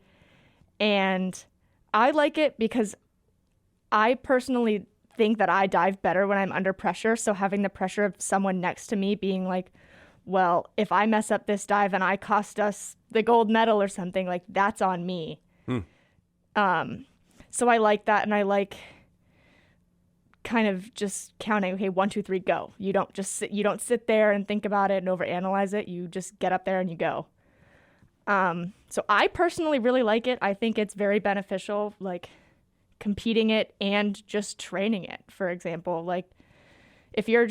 And I like it because I personally think that I dive better when I'm under pressure. So having the pressure of someone next to me being like, well, if I mess up this dive and I cost us the gold medal or something, like that's on me. So I like that. And I like kind of just counting, okay, 1, 2, 3, go. You don't sit there and think about it and overanalyze it. You just get up there and you go. So I personally really like it. I think it's very beneficial, like competing it and just training it. For example, like if your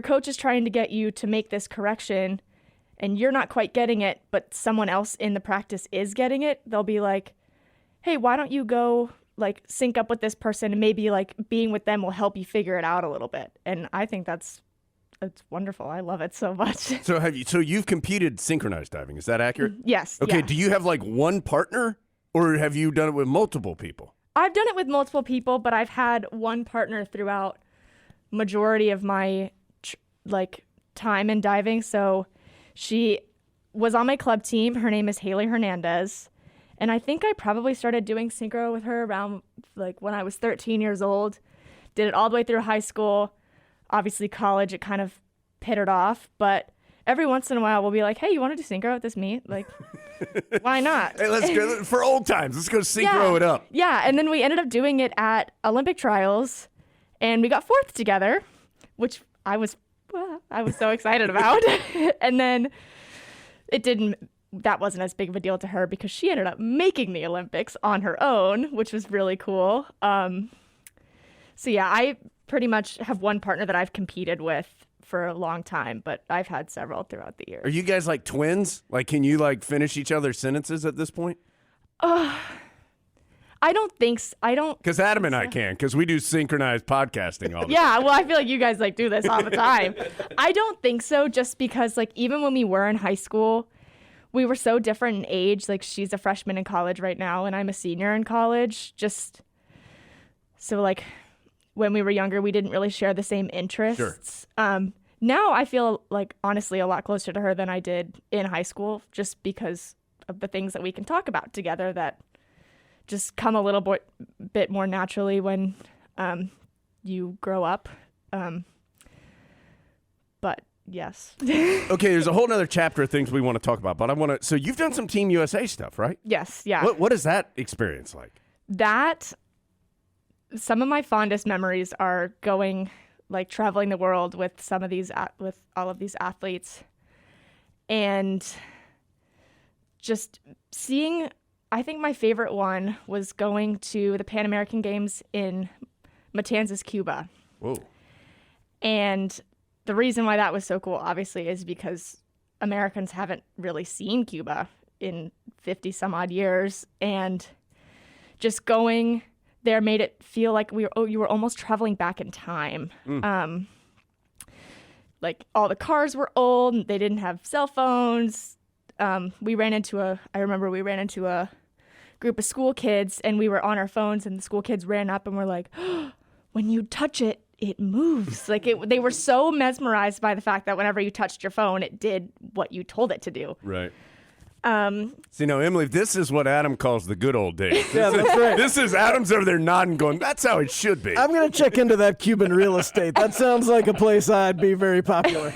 coach is trying to get you to make this correction and you're not quite getting it, but someone else in the practice is getting it, they'll be like, hey, why don't you go like sync up with this person and maybe like being with them will help you figure it out a little bit. And I think it's wonderful. I love it so much. So you've competed synchronized diving. Is that accurate? Yes. Okay. Yeah. Do you have like one partner or have you done it with multiple people? I've done it with multiple people, but I've had one partner throughout majority of my time in diving. So she was on my club team. Her name is Haley Hernandez. And I think I probably started doing synchro with her around like when I was 13 years old. Did it all the way through high school. Obviously college, it kind of pittered off. But every once in a while we'll be like, hey, you want to do synchro at this meet? Like, why not? Hey, let's go for old times. Let's go synchro it up. Yeah, and then we ended up doing it at Olympic trials, and we got fourth together, which I was so excited about. And then that wasn't as big of a deal to her because she ended up making the Olympics on her own, which was really cool. So yeah, I pretty much have one partner that I've competed with for a long time, but I've had several throughout the years. Are you guys like twins? Like, can you like finish each other's sentences at this point? I don't think so. Because Adam and I can, because we do synchronized podcasting all the time. Yeah, well, I feel like you guys like do this all the time. I don't think so, just because like even when we were in high school, we were so different in age. Like she's a freshman in college right now, and I'm a senior in college. Just so like when we were younger, we didn't really share the same interests. Sure. Now I feel like honestly a lot closer to her than I did in high school, just because of the things that we can talk about together that just come a little bit more naturally when you grow up. But yes. Okay, there's a whole other chapter of things we want to talk about, but so you've done some Team USA stuff, right? Yes, yeah. What is that experience like? Some of my fondest memories are traveling the world with with all of these athletes, and just seeing. I think my favorite one was going to the Pan American Games in Matanzas, Cuba. Whoa! And the reason why that was so cool, obviously, is because Americans haven't really seen Cuba in 50 some odd years, and just going there made it feel like you were almost traveling back in time. Like all the cars were old, and they didn't have cell phones. I remember we ran into a group of school kids, and we were on our phones, and the school kids ran up and were like, oh, when you touch it, it moves. Like they were so mesmerized by the fact that whenever you touched your phone, it did what you told it to do. Right. See, now, Emily, this is what Adam calls the good old days. That's right. This is Adam's over there nodding, going, that's how it should be. I'm going to check into that Cuban real estate. That sounds like a place I'd be very popular.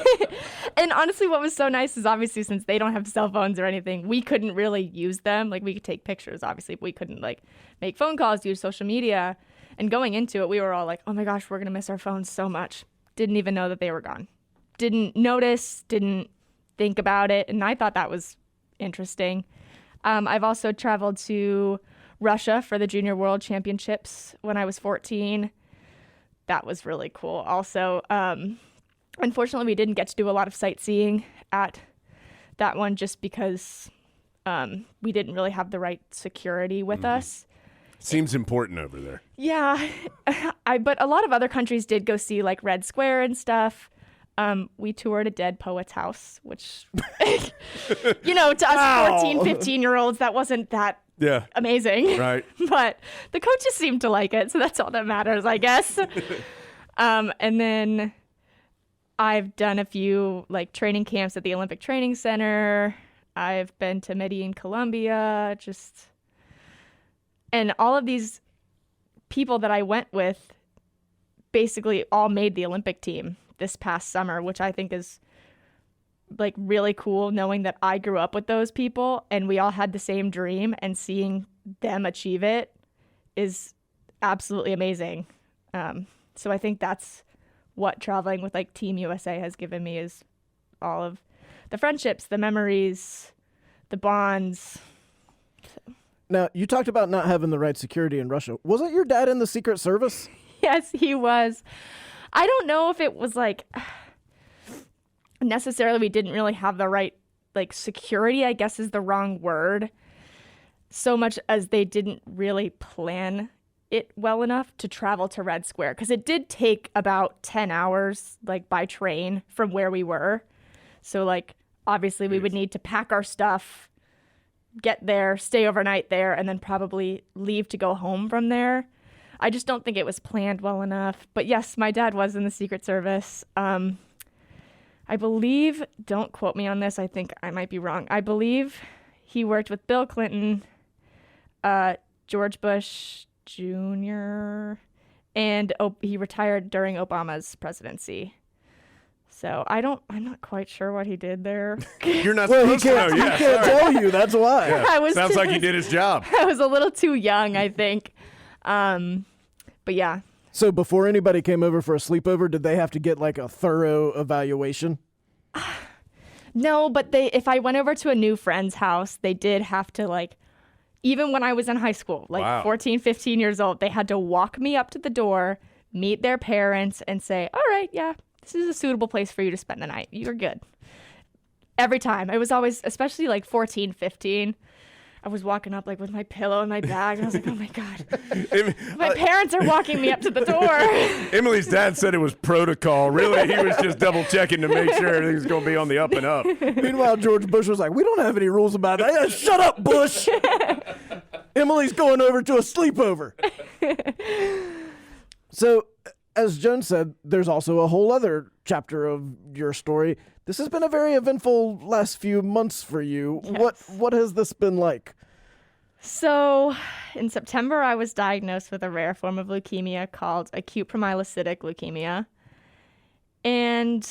And honestly, what was so nice is obviously since they don't have cell phones or anything, we couldn't really use them. Like we could take pictures, obviously, but we couldn't like make phone calls, use social media. And going into it, we were all like, oh my gosh, we're going to miss our phones so much. Didn't even know that they were gone. Didn't notice, didn't think about it. And I thought that was interesting. I've also traveled to Russia for the Junior World Championships when I was 14. That was really cool. Also, unfortunately, we didn't get to do a lot of sightseeing at that one just because we didn't really have the right security with us. Seems important over there. Yeah, but a lot of other countries did go see like Red Square and stuff. We toured a dead poet's house, which, to us 14, 15-year-olds, that wasn't that amazing. Right. But the coaches seemed to like it, so that's all that matters, I guess. And then I've done a few like training camps at the Olympic Training Center. I've been to Medellin, Colombia, and all of these people that I went with basically all made the Olympic team this past summer, which I think is like really cool, knowing that I grew up with those people and we all had the same dream, and seeing them achieve it is absolutely amazing. So I think that's what traveling with like Team USA has given me, is all of the friendships, the memories, the bonds. Now, you talked about not having the right security in Russia. Wasn't your dad in the Secret Service? Yes, he was. I don't know if it was like necessarily we didn't really have the right like security, I guess is the wrong word, so much as they didn't really plan it well enough to travel to Red Square, because it did take about 10 hours like by train from where we were. So like obviously we would need to pack our stuff, get there, stay overnight there, and then probably leave to go home from there. I just don't think it was planned well enough. But yes, my dad was in the Secret Service. I believe, don't quote me on this, I think I might be wrong. I believe he worked with Bill Clinton, George Bush Jr., and he retired during Obama's presidency. So I'm not quite sure what he did there. You're not Well, he supposed to know. can't, Yeah, he can't sorry. tell you. That's why. Yeah. I was Sounds like he did his job. I was a little too young, I think. But yeah. So before anybody came over for a sleepover, did they have to get like a thorough evaluation? No, but if I went over to a new friend's house, they did have to like, even when I was in high school, like Wow. 14, 15 years old, they had to walk me up to the door, meet their parents, and say, all right, yeah, this is a suitable place for you to spend the night. You're good. Every time. It was always, especially like 14, 15, I was walking up like with my pillow and my bag, and I was like, oh my God. My parents are walking me up to the door. Emily's dad said it was protocol. Really, he was just double checking to make sure everything's going to be on the up and up. Meanwhile, George Bush was like, we don't have any rules about that. Yeah, shut up, Bush. Emily's going over to a sleepover. So, as Joan said, there's also a whole other chapter of your story. This has been a very eventful last few months for you. Yes. What has this been like? So, in September, I was diagnosed with a rare form of leukemia called acute promyelocytic leukemia. And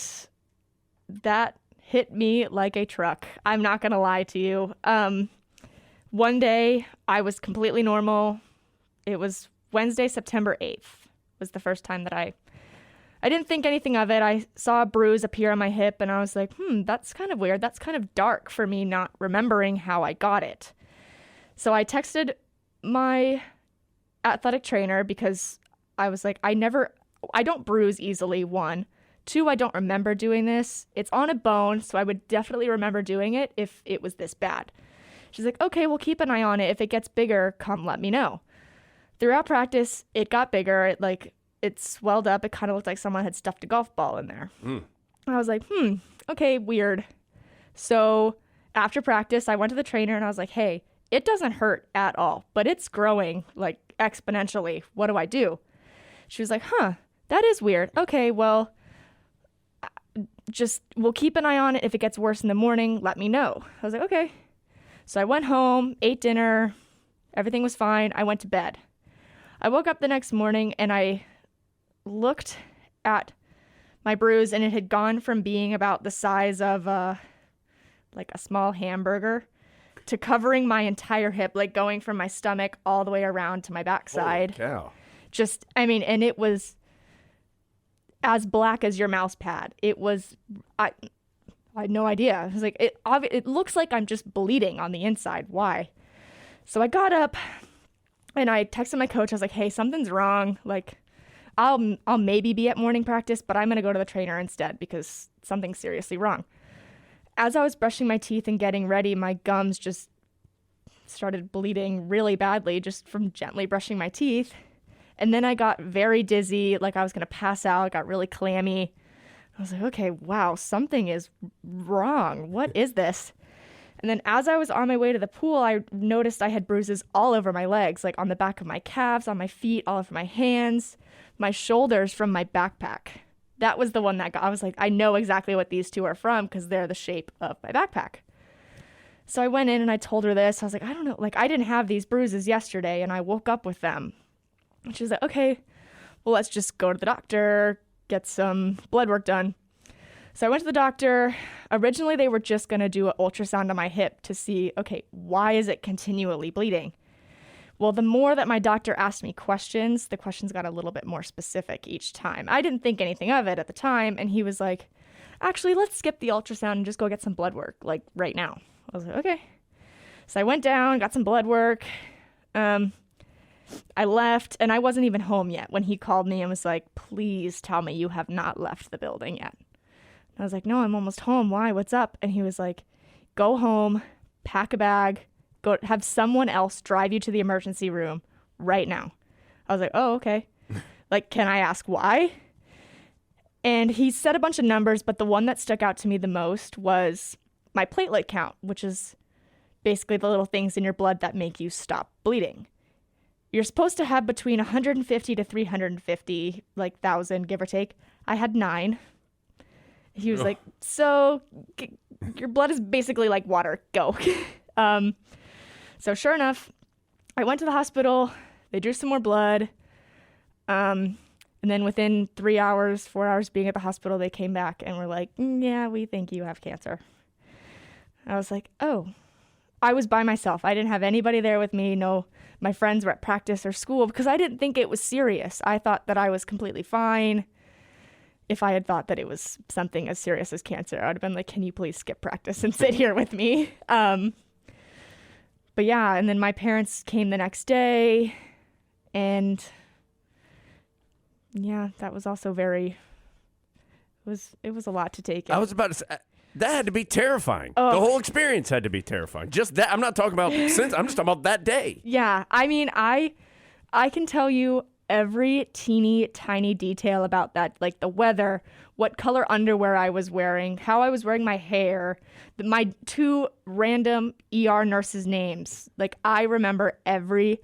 that hit me like a truck. I'm not going to lie to you. One day, I was completely normal. It was Wednesday, September 8th, was the first time that I didn't think anything of it. I saw a bruise appear on my hip, and I was like, that's kind of weird. That's kind of dark for me not remembering how I got it. So I texted my athletic trainer because I was like, I don't bruise easily, 1. 2, I don't remember doing this. It's on a bone, so I would definitely remember doing it if it was this bad. She's like, okay, we'll keep an eye on it. If it gets bigger, come let me know. Throughout practice, it got bigger. It swelled up. It kind of looked like someone had stuffed a golf ball in there. I was like, okay, weird. So after practice, I went to the trainer and I was like, hey, it doesn't hurt at all, but it's growing like exponentially. What do I do? She was like, that is weird. Okay, well, we'll keep an eye on it. If it gets worse in the morning, let me know. I was like, okay. So I went home, ate dinner. Everything was fine. I went to bed. I woke up the next morning and I looked at my bruise, and it had gone from being about the size of like a small hamburger to covering my entire hip, like going from my stomach all the way around to my backside. Holy cow. And it was as black as your mouse pad. It was, I had no idea. I was like, it looks like I'm just bleeding on the inside. Why? So I got up and I texted my coach. I was like, hey, something's wrong. Like, I'll maybe be at morning practice, but I'm going to go to the trainer instead because something's seriously wrong. As I was brushing my teeth and getting ready, my gums just started bleeding really badly just from gently brushing my teeth. And then I got very dizzy, like I was going to pass out. I got really clammy. I was like, okay, wow, something is wrong. What is this? And then as I was on my way to the pool, I noticed I had bruises all over my legs, like on the back of my calves, on my feet, all over my hands, my shoulders from my backpack. That was the one that I was like, I know exactly what these two are from because they're the shape of my backpack. So I went in and I told her this. I was like, I don't know, like I didn't have these bruises yesterday and I woke up with them. And she was like, okay, well, let's just go to the doctor, get some blood work done. So I went to the doctor. Originally, they were just going to do an ultrasound on my hip to see, okay, why is it continually bleeding? Well, the more that my doctor asked me questions, the questions got a little bit more specific each time. I didn't think anything of it at the time, and he was like, actually, let's skip the ultrasound and just go get some blood work, like right now. I was like, okay. So I went down, got some blood work. I left, and I wasn't even home yet when he called me and was like, please tell me you have not left the building yet. I was like, no, I'm almost home. Why? What's up? And he was like, go home, pack a bag, go have someone else drive you to the emergency room right now. I was like, oh, okay. Like, can I ask why? And he said a bunch of numbers, but the one that stuck out to me the most was my platelet count, which is basically the little things in your blood that make you stop bleeding. You're supposed to have between 150 to 350, like, thousand, give or take. I had 9. He was like, so your blood is basically like water. Go. So sure enough, I went to the hospital. They drew some more blood. And then within 3 hours, 4 hours being at the hospital, they came back and were like, yeah, we think you have cancer. I was like, oh. I was by myself. I didn't have anybody there with me. No, my friends were at practice or school because I didn't think it was serious. I thought that I was completely fine. If I had thought that it was something as serious as cancer, I would have been like, can you please skip practice and sit here with me? But yeah, and then my parents came the next day, and yeah, that was also it was a lot to take in. I was about to say, that had to be terrifying. Oh. The whole experience had to be terrifying. Just that. I'm not talking about since. I'm just talking about that day. Yeah, I mean, I can tell you every teeny tiny detail about that, like the weather, what color underwear I was wearing, how I was wearing my hair, my 2 random ER nurses' names. Like, I remember the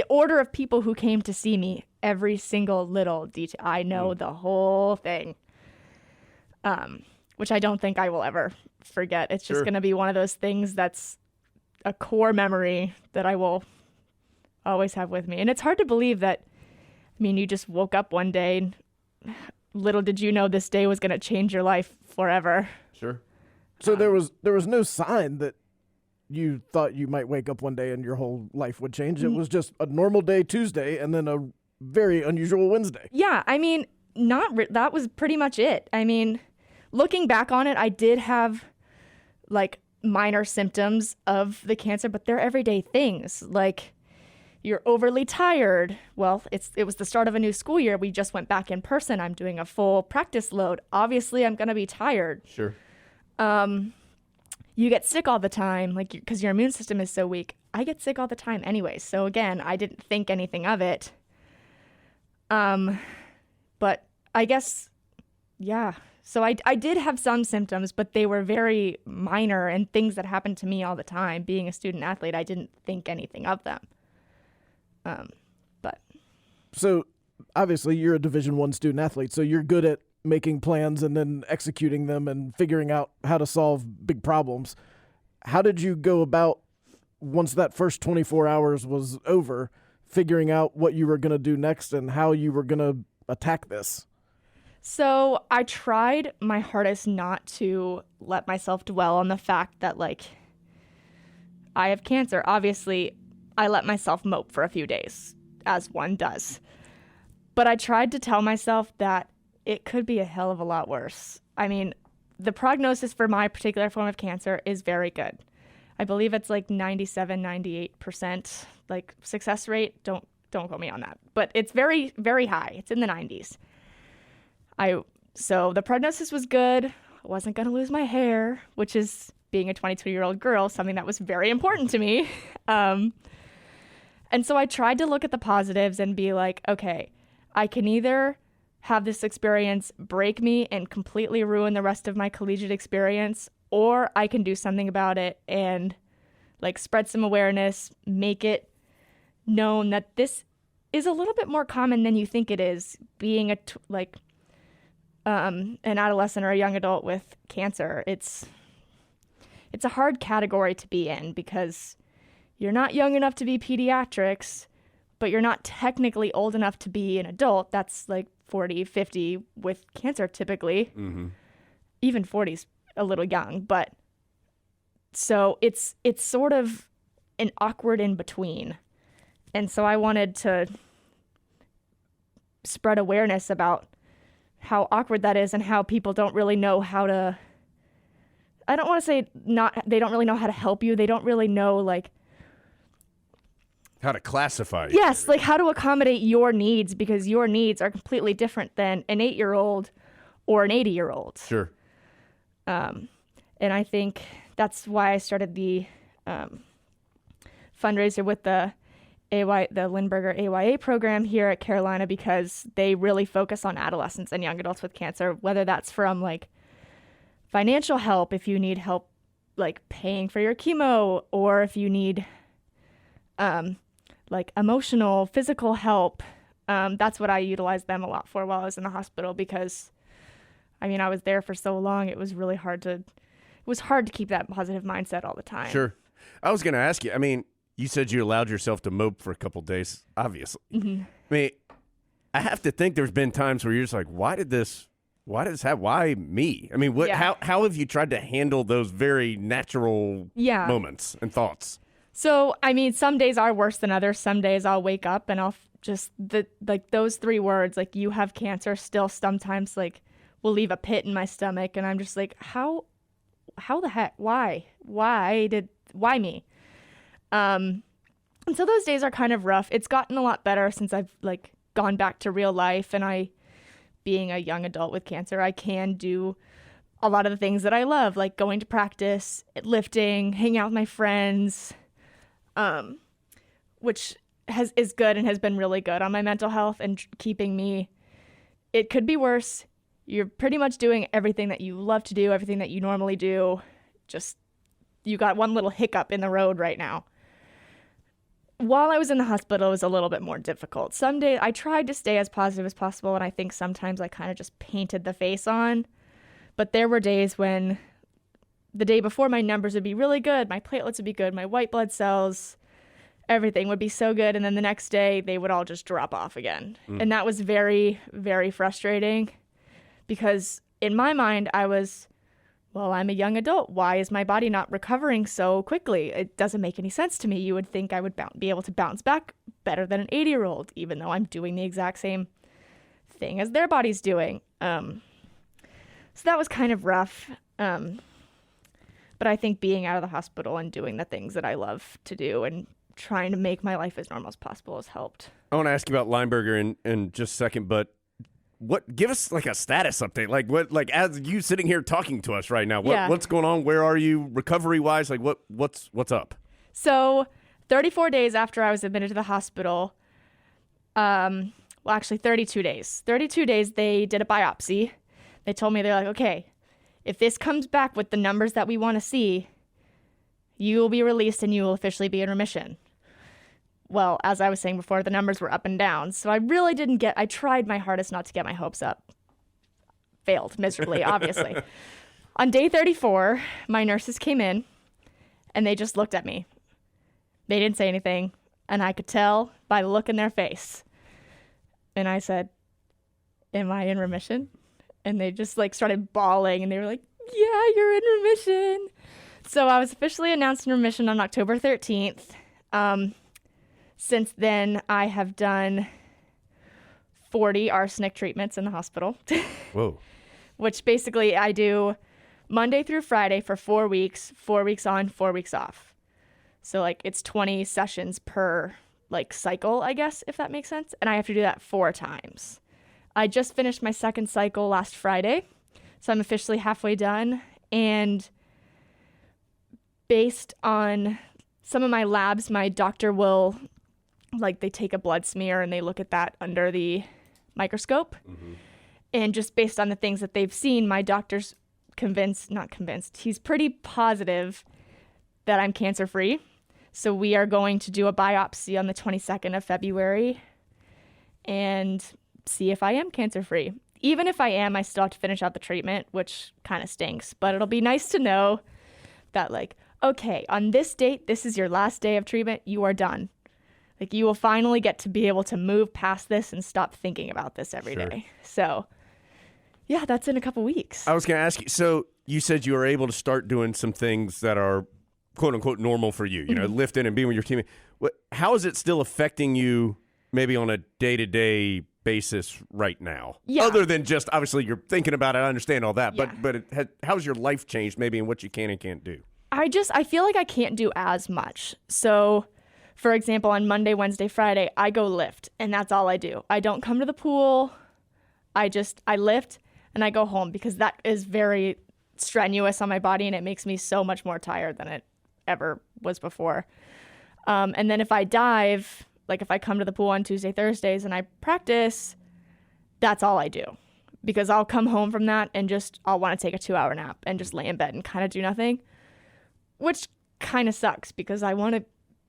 order of people who came to see me, every single little detail. I know the whole thing, which I don't think I will ever forget. It's just going to be one of those things that's a core memory that I will always have with me. And it's hard to believe that, I mean, you just woke up one day and little did you know this day was going to change your life forever. Sure. So there was no sign that you thought you might wake up one day and your whole life would change. It was just a normal day Tuesday and then a very unusual Wednesday. Yeah, I mean, that was pretty much it. I mean, looking back on it, I did have like minor symptoms of the cancer, but they're everyday things. Like, you're overly tired. Well, it was the start of a new school year. We just went back in person. I'm doing a full practice load. Obviously, I'm going to be tired. Sure. You get sick all the time, like, because your immune system is so weak. I get sick all the time anyway. So again, I didn't think anything of it. But I guess, yeah. So I did have some symptoms, but they were very minor and things that happened to me all the time. Being a student athlete, I didn't think anything of them. But So obviously you're a Division I student athlete, so you're good at making plans and then executing them and figuring out how to solve big problems. How did you go about, once that first 24 hours was over, figuring out what you were going to do next and how you were going to attack this? So I tried my hardest not to let myself dwell on the fact that, like, I have cancer. Obviously, I let myself mope for a few days, as one does. But I tried to tell myself that it could be a hell of a lot worse. I mean, the prognosis for my particular form of cancer is very good. I believe it's like 97, 98% like success rate. Don't quote me on that. But it's very, very high. It's in the 90s. So the prognosis was good. I wasn't going to lose my hair, which is, being a 22-year-old girl, something that was very important to me. And so I tried to look at the positives and be like, okay, I can either have this experience break me and completely ruin the rest of my collegiate experience, or I can do something about it and like spread some awareness, make it known that this is a little bit more common than you think it is, being an adolescent or a young adult with cancer. It's a hard category to be in because you're not young enough to be pediatrics, but you're not technically old enough to be an adult. That's like 40, 50 with cancer typically. Mm-hmm. Even 40's a little young, but so it's sort of an awkward in between. And so I wanted to spread awareness about how awkward that is and how people don't really know how to, I don't want to say they don't really know how to help you. They don't really know like how to classify you. Yes, like how to accommodate your needs, because your needs are completely different than an 8-year-old or an 80-year-old. Sure. And I think that's why I started the fundraiser with the Lindbergher AYA program here at Carolina, because they really focus on adolescents and young adults with cancer, whether that's from like financial help, if you need help like paying for your chemo, or if you need like emotional, physical help. That's what I utilized them a lot for while I was in the hospital, because I mean, I was there for so long. It was really hard to keep that positive mindset all the time. Sure. I was going to ask you, I mean, you said you allowed yourself to mope for a couple days, obviously. Mm-hmm. I mean, I have to think there's been times where you're just like, why did this happen? Why me? I mean, Yeah. how have you tried to handle those very natural Yeah. moments and thoughts? So, I mean, some days are worse than others. Some days I'll wake up and I'll those 3 words, like, you have cancer, still sometimes, like, will leave a pit in my stomach. And I'm just like, how the heck? Why me? And so those days are kind of rough. It's gotten a lot better since I've, like, gone back to real life. And being a young adult with cancer, I can do a lot of the things that I love, like going to practice, lifting, hanging out with my friends, which is good and has been really good on my mental health and keeping me. It could be worse. You're pretty much doing everything that you love to do, everything that you normally do. Just, you got one little hiccup in the road right now. While I was in the hospital, it was a little bit more difficult. Some days I tried to stay as positive as possible, and I think sometimes I kind of just painted the face on. But there were days when the day before my numbers would be really good, my platelets would be good, my white blood cells, everything would be so good, and then the next day they would all just drop off again. And that was very, very frustrating because in my mind I was, well, I'm a young adult. Why is my body not recovering so quickly? It doesn't make any sense to me. You would think I would be able to bounce back better than an 80-year-old, even though I'm doing the exact same thing as their body's doing. So that was kind of rough. But I think being out of the hospital and doing the things that I love to do and trying to make my life as normal as possible has helped. I want to ask you about Lineberger in just a second, but give us like a status update. Like as you sitting here talking to us right now, what's going on? Where are you recovery wise? Like what's up? So 34 days after I was admitted to the hospital, well, actually 32 days. 32 days, they did a biopsy. They told me, they're like, okay, if this comes back with the numbers that we want to see, you will be released and you will officially be in remission. Well, as I was saying before, the numbers were up and down. So I really I tried my hardest not to get my hopes up. Failed miserably, obviously. On day 34, my nurses came in and they just looked at me. They didn't say anything. And I could tell by the look in their face. And I said, am I in remission? And they just like started bawling and they were like, yeah, you're in remission. So I was officially announced in remission on October 13th. Since then, I have done 40 arsenic treatments in the hospital. Whoa. Which basically I do Monday through Friday for 4 weeks, 4 weeks on, 4 weeks off. So like it's 20 sessions per like cycle, I guess, if that makes sense. And I have to do that 4 times. I just finished my second cycle last Friday. So I'm officially halfway done. And based on some of my labs, my doctor will, like, they take a blood smear and they look at that under the microscope. Mm-hmm. And just based on the things that they've seen, my doctor's he's pretty positive that I'm cancer-free. So we are going to do a biopsy on the 22nd of February and see if I am cancer-free. Even if I am, I still have to finish out the treatment, which kind of stinks. But it'll be nice to know that, like, okay, on this date, this is your last day of treatment, you are done. Like, you will finally get to be able to move past this and stop thinking about this every day. So, yeah, that's in a couple weeks. I was going to ask you, so you said you were able to start doing some things that are, quote unquote, normal for you, you know, lifting and being with your team. How is it still affecting you maybe on a day-to-day basis right now? Yeah. Other than just, obviously, you're thinking about it, I understand all that, Yeah. but how's your life changed maybe in what you can and can't do? I feel like I can't do as much. So, for example, on Monday, Wednesday, Friday, I go lift, and that's all I do. I don't come to the pool. I lift, and I go home because that is very strenuous on my body, and it makes me so much more tired than it ever was before. And then if I dive, like if I come to the pool on Tuesday, Thursdays, and I practice, that's all I do. Because I'll come home from that and I'll want to take a 2-hour nap and just lay in bed and kind of do nothing. Which kind of sucks because I want to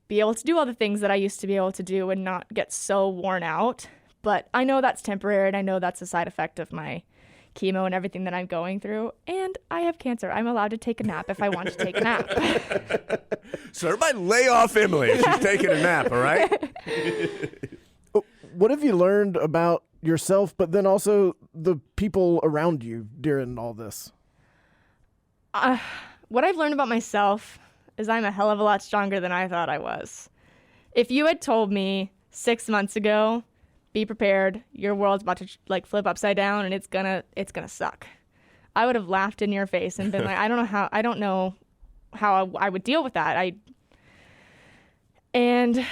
be able to do all the things that I used to be able to do and not get so worn out. But I know that's temporary, and I know that's a side effect of my chemo and everything that I'm going through. And I have cancer. I'm allowed to take a nap if I want to take a nap. So everybody lay off Emily. She's taking a nap, all right? What have you learned about yourself, but then also the people around you during all this? What I've learned about myself is I'm a hell of a lot stronger than I thought I was. If you had told me 6 months ago, be prepared, your world's about to like flip upside down and it's gonna suck, I would have laughed in your face and been like, I don't know how I would deal with that. And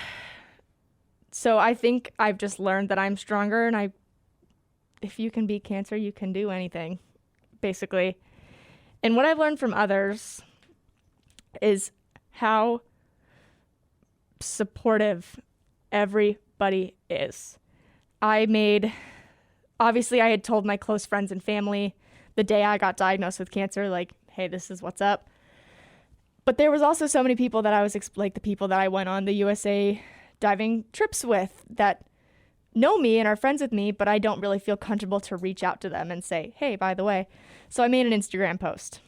so I think I've just learned that I'm stronger, and if you can beat cancer, you can do anything, basically. And what I've learned from others is how supportive everybody is. Obviously I had told my close friends and family the day I got diagnosed with cancer, like, hey, this is what's up. But there was also so many people that I was like the people that I went on the USA diving trips with that know me and are friends with me, but I don't really feel comfortable to reach out to them and say, hey, by the way. So I made an Instagram post.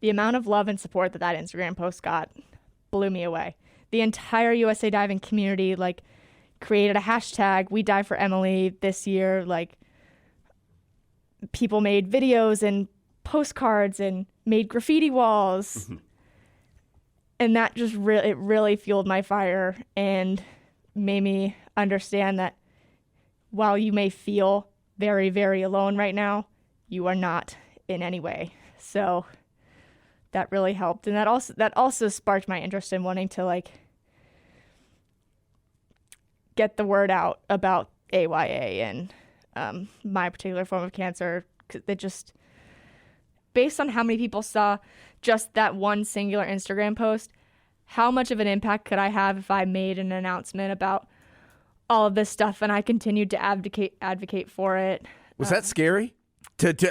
The amount of love and support that Instagram post got blew me away. The entire USA diving community like created a hashtag, We Dive for Emily, this year. Like, people made videos and postcards and made graffiti walls. Mm-hmm. And that just really fueled my fire and made me understand that while you may feel very, very alone right now, you are not in any way. So that really helped. And that also sparked my interest in wanting to like get the word out about AYA and my particular form of cancer. It just, based on how many people saw just that one singular Instagram post, how much of an impact could I have if I made an announcement about all of this stuff and I continued to advocate for it? Was that scary?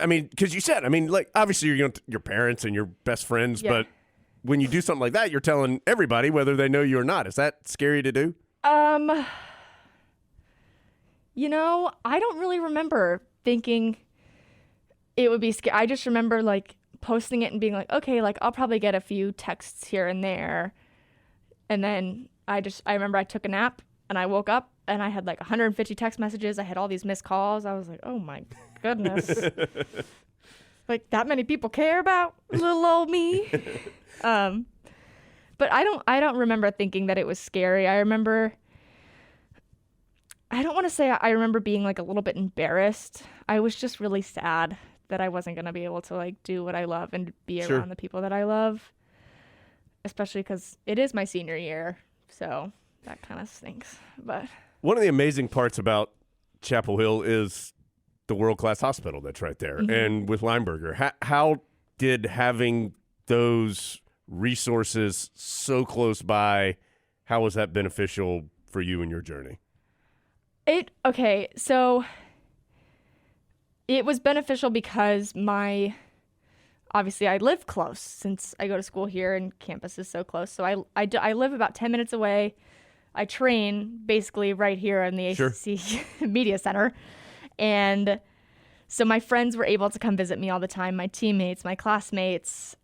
I mean, because you said, like, obviously you're your parents and your best friends, yeah. But when you do something like that, you're telling everybody whether they know you or not. Is that scary to do? I don't really remember thinking it would be scary. I just remember like posting it and being like, okay, like I'll probably get a few texts here and there. And then I remember I took a nap and I woke up and I had like 150 text messages. I had all these missed calls. I was like, oh my goodness. Like, that many people care about little old me. But I don't remember thinking that it was scary. I don't want to say I remember being like a little bit embarrassed. I was just really sad that I wasn't going to be able to like do what I love and be Sure. around the people that I love, especially because it is my senior year. So that kind of stinks. But one of the amazing parts about Chapel Hill is the world-class hospital that's right there. Mm-hmm. And with Lineberger, how did having those resources so close by, how was that beneficial for you in your journey? So it was beneficial because obviously I live close since I go to school here and campus is so close. So I live about 10 minutes away. I train basically right here in the Sure. ACC Media Center. And so my friends were able to come visit me all the time, my teammates, my classmates,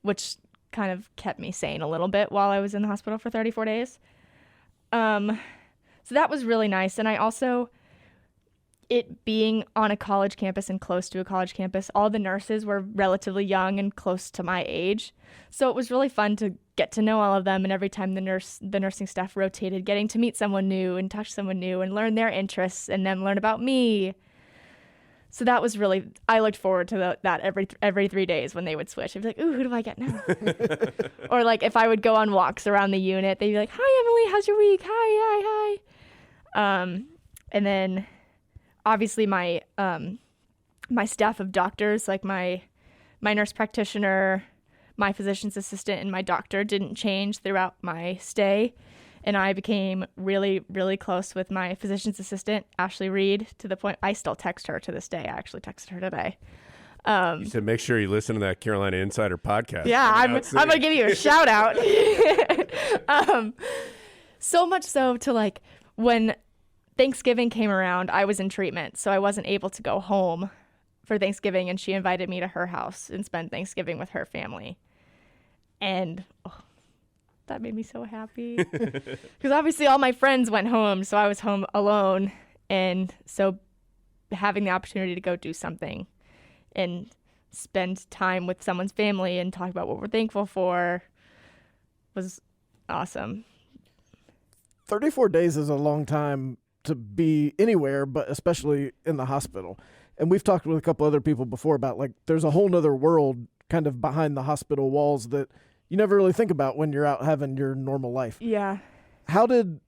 which kind of kept me sane a little bit while I was in the hospital for 34 days. So that was really nice. And I also, it being on a college campus and close to a college campus, all the nurses were relatively young and close to my age. So it was really fun to get to know all of them. And every time the nursing staff rotated, getting to meet someone new and touch someone new and learn their interests and then learn about me. So that was really, I looked forward to that every 3 daes when they would switch. I'd be like, ooh, who do I get now? Or like if I would go on walks around the unit, they'd be like, hi, Emily, how's your week? Hi. And then obviously my staff of doctors, like my nurse practitioner, my physician's assistant, and my doctor didn't change throughout my stay. And I became really, really close with my physician's assistant, Ashley Reed, to the point I still text her to this day. I actually texted her today. You said make sure you listen to that Carolina Insider podcast. Yeah, I'm going to give you a shout out. So much so to like when Thanksgiving came around, I was in treatment, so I wasn't able to go home for Thanksgiving, and she invited me to her house and spend Thanksgiving with her family. And that made me so happy. Because obviously all my friends went home, so I was home alone. And so having the opportunity to go do something and spend time with someone's family and talk about what we're thankful for was awesome. 34 days is a long time to be anywhere, but especially in the hospital. And we've talked with a couple other people before about, like, there's a whole nother world kind of behind the hospital walls that you never really think about when you're out having your normal life. Yeah. How did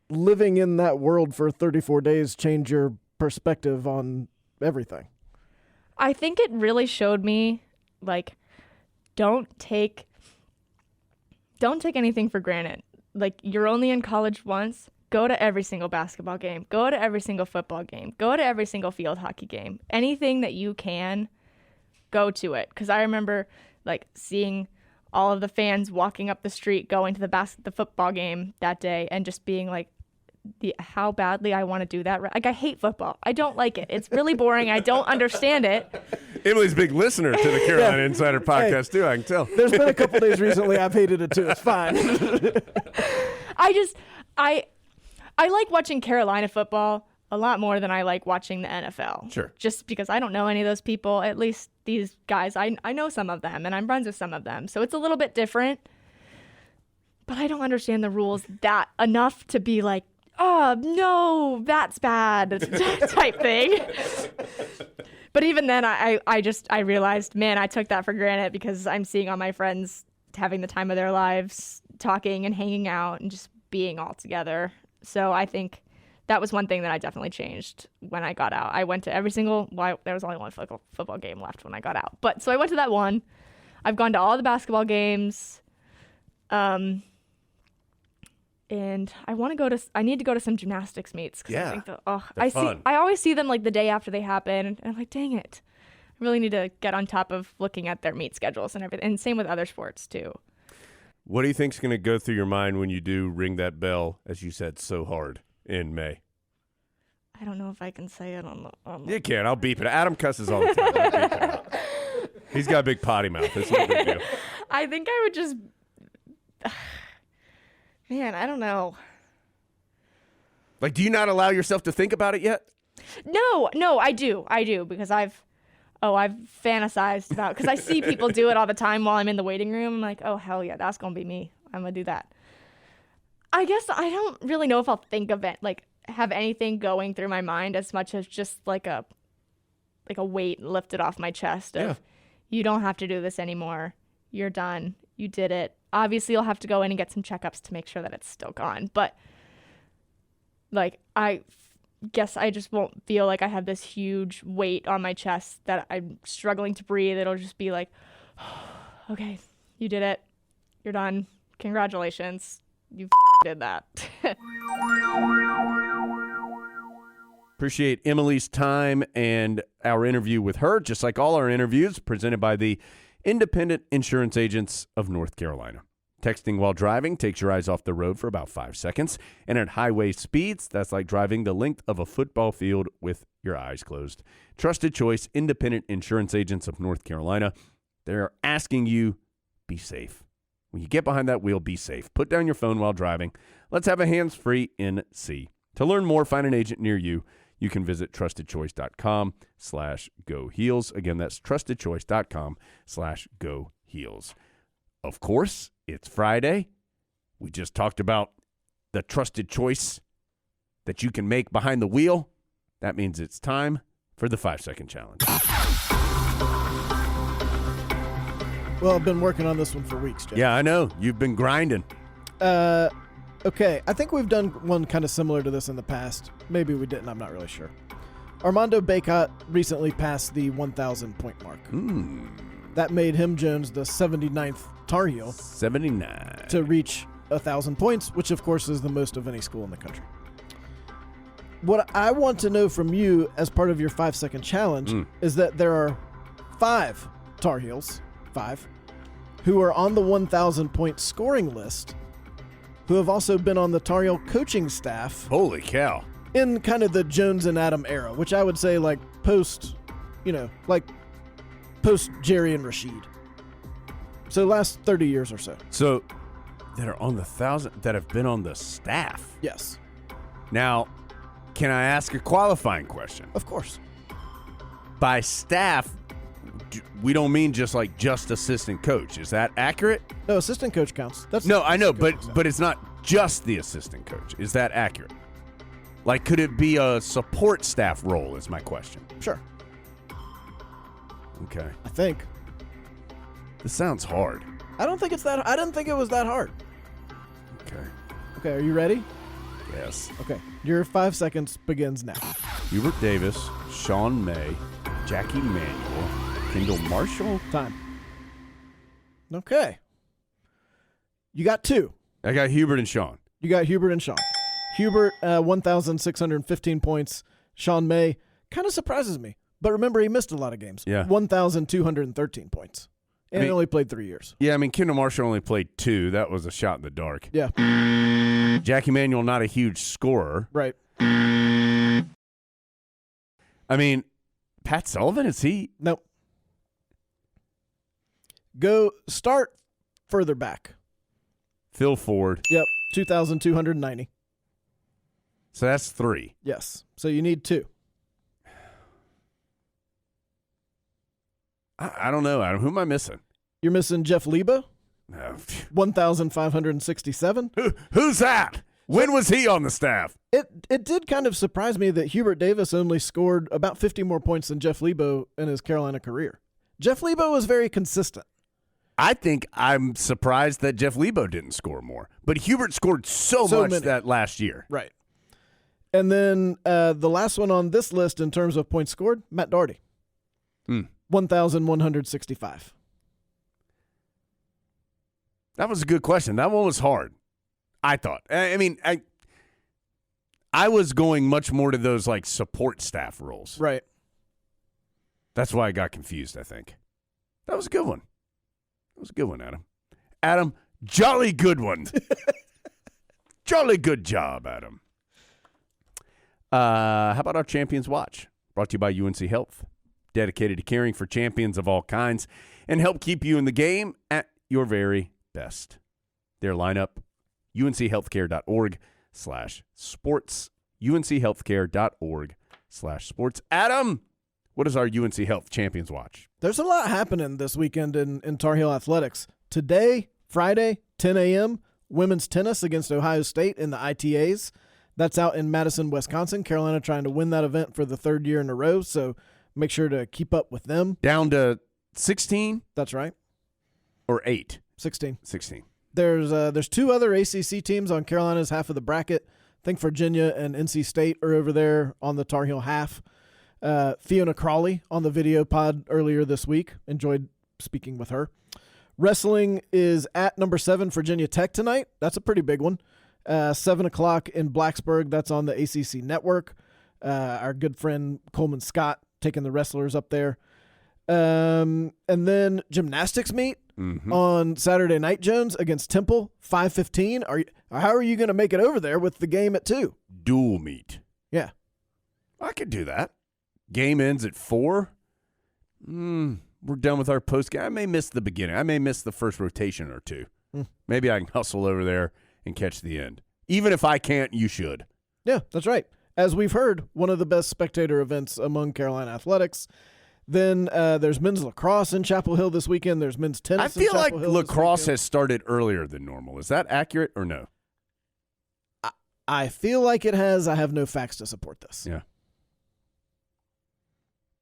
living in that world for 34 days change your perspective on everything? I think it really showed me, like, don't take anything for granted. Like, you're only in college once. Go to every single basketball game. Go to every single football game. Go to every single field hockey game. Anything that you can, go to it. Because I remember, like, seeing all of the fans walking up the street going to the football game that day and just being like, how badly I want to do that. Like, I hate football. I don't like it. It's really boring. I don't understand it. Emily's a big listener to the Carolina Insider podcast, too, I can tell. There's been a couple days recently I've hated it too. It's fine. I like watching Carolina football a lot more than I like watching the NFL. Sure. Just because I don't know any of those people. At least these guys, I know some of them, and I'm friends with some of them. So it's a little bit different. But I don't understand the rules that enough to be like, oh, no, that's bad type thing. But even then, I realized, man, I took that for granted because I'm seeing all my friends having the time of their lives, talking and hanging out and just being all together. So I think that was one thing that I definitely changed when I got out. I went to every single, there was only one football game left when I got out. But so I went to that one. I've gone to all the basketball games. And I need to go to some gymnastics meets. Yeah, I think I always see them like the day after they happen. And I'm like, dang it. I really need to get on top of looking at their meet schedules and everything. And same with other sports too. What do you think's going to go through your mind when you do ring that bell, as you said, so hard in May? I don't know if I can say it on the... You can. I'll beep it. Adam cusses all the time. I'll beep it out. He's got a big potty mouth. It's no big deal. I think I would just... Man, I don't know. Like, do you not allow yourself to think about it yet? No, I do because I've fantasized about, because I see people do it all the time while I'm in the waiting room. I'm like, oh, hell yeah, that's going to be me. I'm going to do that. I guess I don't really know if I'll think of it, like have anything going through my mind as much as just like a weight lifted off my chest of, you don't have to do this anymore. You're done. You did it. Obviously, you'll have to go in and get some checkups to make sure that it's still gone. But like, I guess I just won't feel like I have this huge weight on my chest that I'm struggling to breathe. It'll just be like, okay, you did it. You're done. Congratulations. You did that. Appreciate Emily's time and our interview with her, just like all our interviews presented by the Independent Insurance Agents of North Carolina. Texting while driving takes your eyes off the road for about 5 seconds. And at highway speeds, that's like driving the length of a football field with your eyes closed. Trusted choice, Independent Insurance Agents of North Carolina. They're asking you, be safe. When you get behind that wheel, be safe. Put down your phone while driving. Let's have a hands-free NC. To learn more, find an agent near you. You can visit trustedchoice.com/goheels. Again, that's trustedchoice.com/goheels. Of course, it's Friday. We just talked about the trusted choice that you can make behind the wheel. That means it's time for the 5-second challenge. Well, I've been working on this one for weeks, Jeff. Yeah, I know. You've been grinding. Okay, I think we've done one kind of similar to this in the past. Maybe we didn't, I'm not really sure. Armando Bacot recently passed the 1,000 point mark. That made him, Jones, the 79th Tar Heel 79 to reach 1,000 points, which of course is the most of any school in the country. What I want to know from you as part of your 5-second challenge is that there are 5 Tar Heels, 5, who are on the 1,000 point scoring list, who have also been on the Tar Heel coaching staff. Holy cow. In kind of the Jones and Adam era, which I would say like post Jerry and Rashid. So last 30 years or so. So that are on the 1,000 that have been on the staff. Yes. Now, Can I ask a qualifying question? Of course. By staff, we don't mean just assistant coach. Is that accurate? No, assistant coach counts. That's No, I know, assistant coach but it's not just the assistant coach. Is that accurate? Like, could it be a support staff role is my question. Sure. Okay. I think. This sounds hard. I don't think it's that. I didn't think it was that hard. Okay. Okay, are you ready? Yes. Okay, your 5 seconds begins now. Hubert Davis, Sean May, Jackie Manuel, Kendall Marshall. Time. Okay. You got 2. I got Hubert and Sean. You got Hubert and Sean. Hubert, 1,615 points. Sean May kind of surprises me. But remember, he missed a lot of games. Yeah. 1,213 points. And he only played 3 years. Yeah, I mean, Kendall Marshall only played 2. That was a shot in the dark. Yeah. Jackie Manuel, not a huge scorer. Right. I mean, Pat Sullivan, is he? Nope. Go start further back. Phil Ford. Yep. 2,290. So that's 3. Yes. So you need 2. I don't know, Adam. Who am I missing? You're missing Jeff Lebo. No. 1,567. Who's that? When was he on the staff? It did kind of surprise me that Hubert Davis only scored about 50 more points than Jeff Lebo in his Carolina career. Jeff Lebo was very consistent. I think I'm surprised that Jeff Lebo didn't score more. But Hubert scored so much many. that last year. Right. And then the last one on this list in terms of points scored, Matt Doherty. 1,165. That was a good question. That one was hard, I thought. I mean, I was going much more to those like support staff roles. Right. That's why I got confused, I think. That was a good one. That was a good one, Adam. Adam, jolly good one. Jolly good job, Adam. How about our Champions Watch? Brought to you by UNC Health. Dedicated to caring for champions of all kinds and help keep you in the game at your very best. Their lineup, unchealthcare.org/sports. unchealthcare.org/sports. Adam, what is our UNC Health Champions Watch? There's a lot happening this weekend in Tar Heel athletics. Today, Friday, 10 a.m., women's tennis against Ohio State in the ITAs. That's out in Madison, Wisconsin. Carolina trying to win that event for the 3rd year in a row, so make sure to keep up with them. Down to 16? That's right. Or 8? 16. 16. There's 2 other ACC teams on Carolina's half of the bracket. I think Virginia and NC State are over there on the Tar Heel half. Fiona Crawley on the video pod earlier this week. Enjoyed speaking with her. Wrestling is at number 7, Virginia Tech tonight. That's a pretty big one. 7 o'clock in Blacksburg. That's on the ACC network. Our good friend Coleman Scott taking the wrestlers up there. And then gymnastics meet on Saturday night, Jones, against Temple, 5:15. How are you going to make it over there with the game at 2? Dual meet. Yeah. I could do that. Game ends at 4. We're done with our post game. I may miss the beginning. I may miss the first rotation or 2. Maybe I can hustle over there and catch the end. Even if I can't, you should. Yeah, that's right. As we've heard, one of the best spectator events among Carolina athletics. Then there's men's lacrosse in Chapel Hill this weekend. There's men's tennis I in feel like Chapel Hill this lacrosse weekend. has started earlier than normal. Is that accurate or no? I feel like it has. I have no facts to support this. Yeah.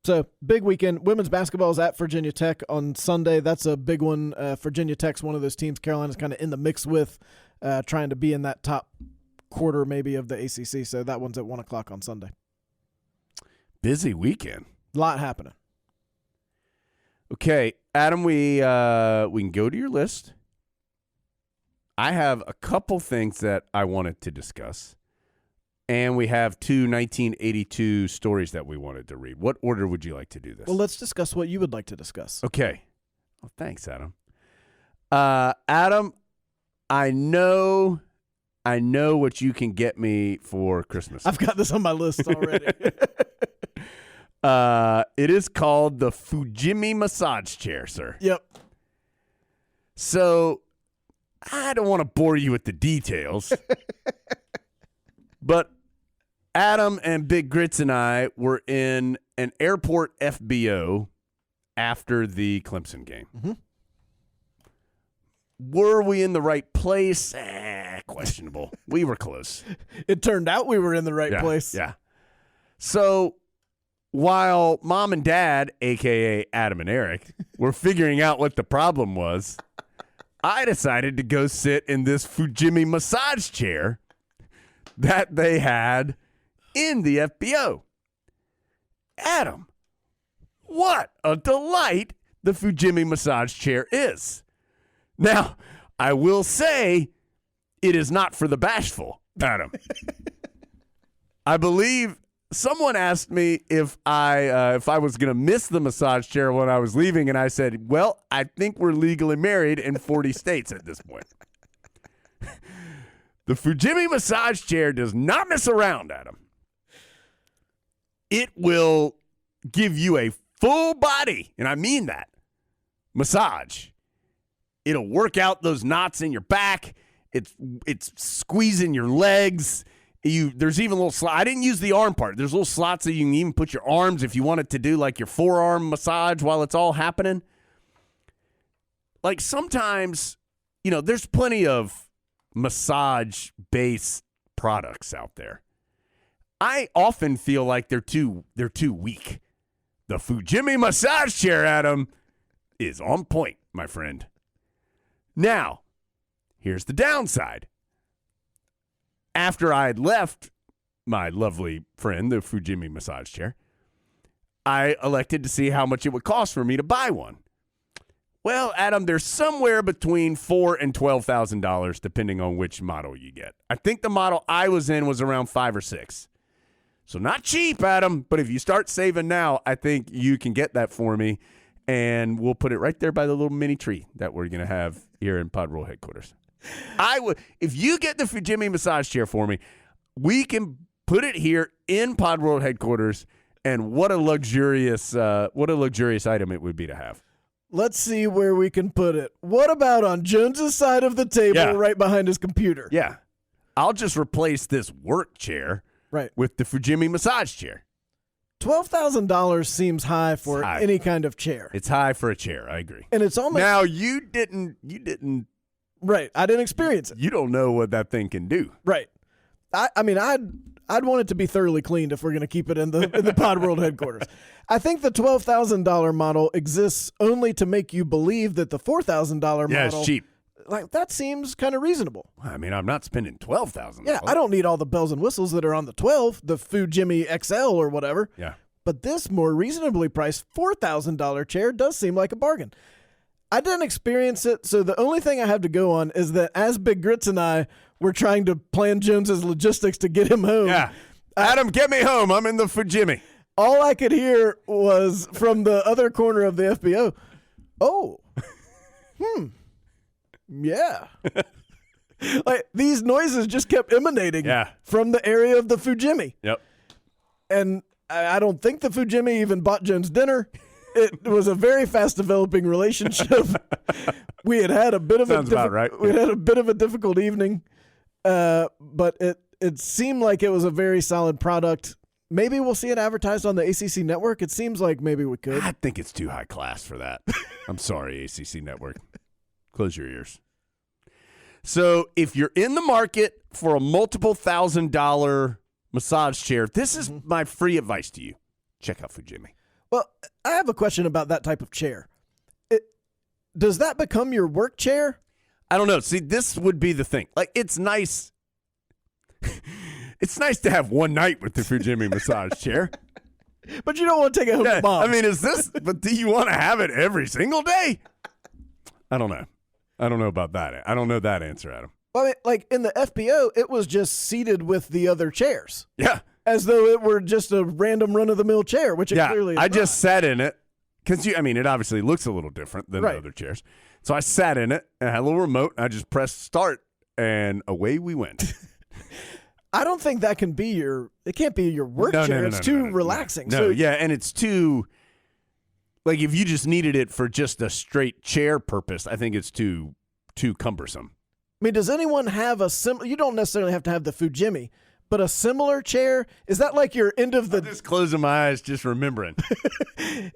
So, big weekend. Women's basketball is at Virginia Tech on Sunday. That's a big one. Virginia Tech's one of those teams Carolina's kind of in the mix with, trying to be in that top quarter maybe of the ACC. So, that one's at 1 o'clock on Sunday. Busy weekend. A lot happening. Okay, Adam, we can go to your list. I have a couple things that I wanted to discuss. And we have 2 1982 stories that we wanted to read. What order would you like to do this? Well, let's discuss what you would like to discuss. Okay. Well, thanks, Adam. Adam, I know what you can get me for Christmas. I've got this on my list already. It is called the Fujimi massage chair, sir. Yep. So I don't want to bore you with the details, but Adam and Big Grits and I were in an airport FBO after the Clemson game. Mm-hmm. Were we in the right place? Questionable. We were close. It turned out we were in the right Yeah, place. Yeah. So while Mom and Dad, a.k.a. Adam and Eric, were figuring out what the problem was, I decided to go sit in this Fujimi massage chair that they had in the FBO. Adam, what a delight the Fujimi massage chair is. Now, I will say it is not for the bashful, Adam. I believe someone asked me if I was going to miss the massage chair when I was leaving, and I said, well, I think we're legally married in 40 states at this point. The Fujimi massage chair does not mess around, Adam. It will give you a full body, and I mean that, massage. It'll work out those knots in your back. It's squeezing your legs. There's even little slots. I didn't use the arm part. There's little slots that you can even put your arms if you wanted to do like your forearm massage while it's all happening. Like sometimes, there's plenty of massage-based products out there. I often feel like they're too weak. The Fujimi massage chair, Adam, is on point, my friend. Now, here's the downside. After I had left my lovely friend, the Fujimi massage chair, I elected to see how much it would cost for me to buy one. Well, Adam, they're somewhere between $4,000 and $12,000, depending on which model you get. I think the model I was in was around $5,000 or $6,000. So not cheap, Adam, but if you start saving now, I think you can get that for me, and we'll put it right there by the little mini tree that we're going to have here in Pod Roll headquarters. If you get the Fujimi massage chair for me, we can put it here in Pod World headquarters, and what a luxurious item it would be to have. Let's see where we can put it. What about on Jones's side of the table, right behind his computer? Yeah, I'll just replace this work chair with the Fujimi massage chair. $12,000 seems high for any kind of chair. It's high for a chair. I agree. And it's almost now you didn't. Right. I didn't experience it. You don't know what that thing can do. Right. I mean, I'd want it to be thoroughly cleaned if we're going to keep it in the Pod World headquarters. I think the $12,000 model exists only to make you believe that the $4,000 model. Yeah, it's cheap. Like that seems kind of reasonable. I mean, I'm not spending $12,000. Yeah, I don't need all the bells and whistles that are on the 12, the Fujimi XL or whatever. Yeah. But this more reasonably priced $4,000 chair does seem like a bargain. I didn't experience it, so the only thing I have to go on is that as Big Grits and I were trying to plan Jones's logistics to get him home. Yeah. Adam, get me home. I'm in the Fujimi. All I could hear was from the other corner of the FBO, oh, yeah. Like these noises just kept emanating from the area of the Fujimi. Yep. And I don't think the Fujimi even bought Jones dinner. It was a very fast developing relationship. We had a bit of we had a bit of a difficult evening, but it seemed like it was a very solid product. Maybe we'll see it advertised on the ACC network. It seems like maybe we could. I think it's too high class for that. I'm sorry, ACC network. Close your ears. So if you're in the market for a multiple $1,000 massage chair, this is my free advice to you. Check out Fujimi. Well, I have a question about that type of chair. Does that become your work chair? I don't know. See, this would be the thing. Like, it's nice. It's nice to have one night with the Fujimi massage chair. But you don't want to take it home to mom. I mean, but do you want to have it every single day? I don't know. I don't know about that. I don't know that answer, Adam. Well, I mean, like in the FBO, it was just seated with the other chairs. Yeah. As though it were just a random run-of-the-mill chair, which it clearly is I just sat in it because it obviously looks a little different than the other chairs. So I sat in it and I had a little remote. And I just pressed start and away we went. I don't think that can be it can't be your work chair. It's too relaxing. No, and it's too, like if you just needed it for just a straight chair purpose, I think it's too cumbersome. I mean, does anyone have you don't necessarily have to have the Fujimi, but a similar chair? Is that like your end of the Just closing my eyes, just remembering.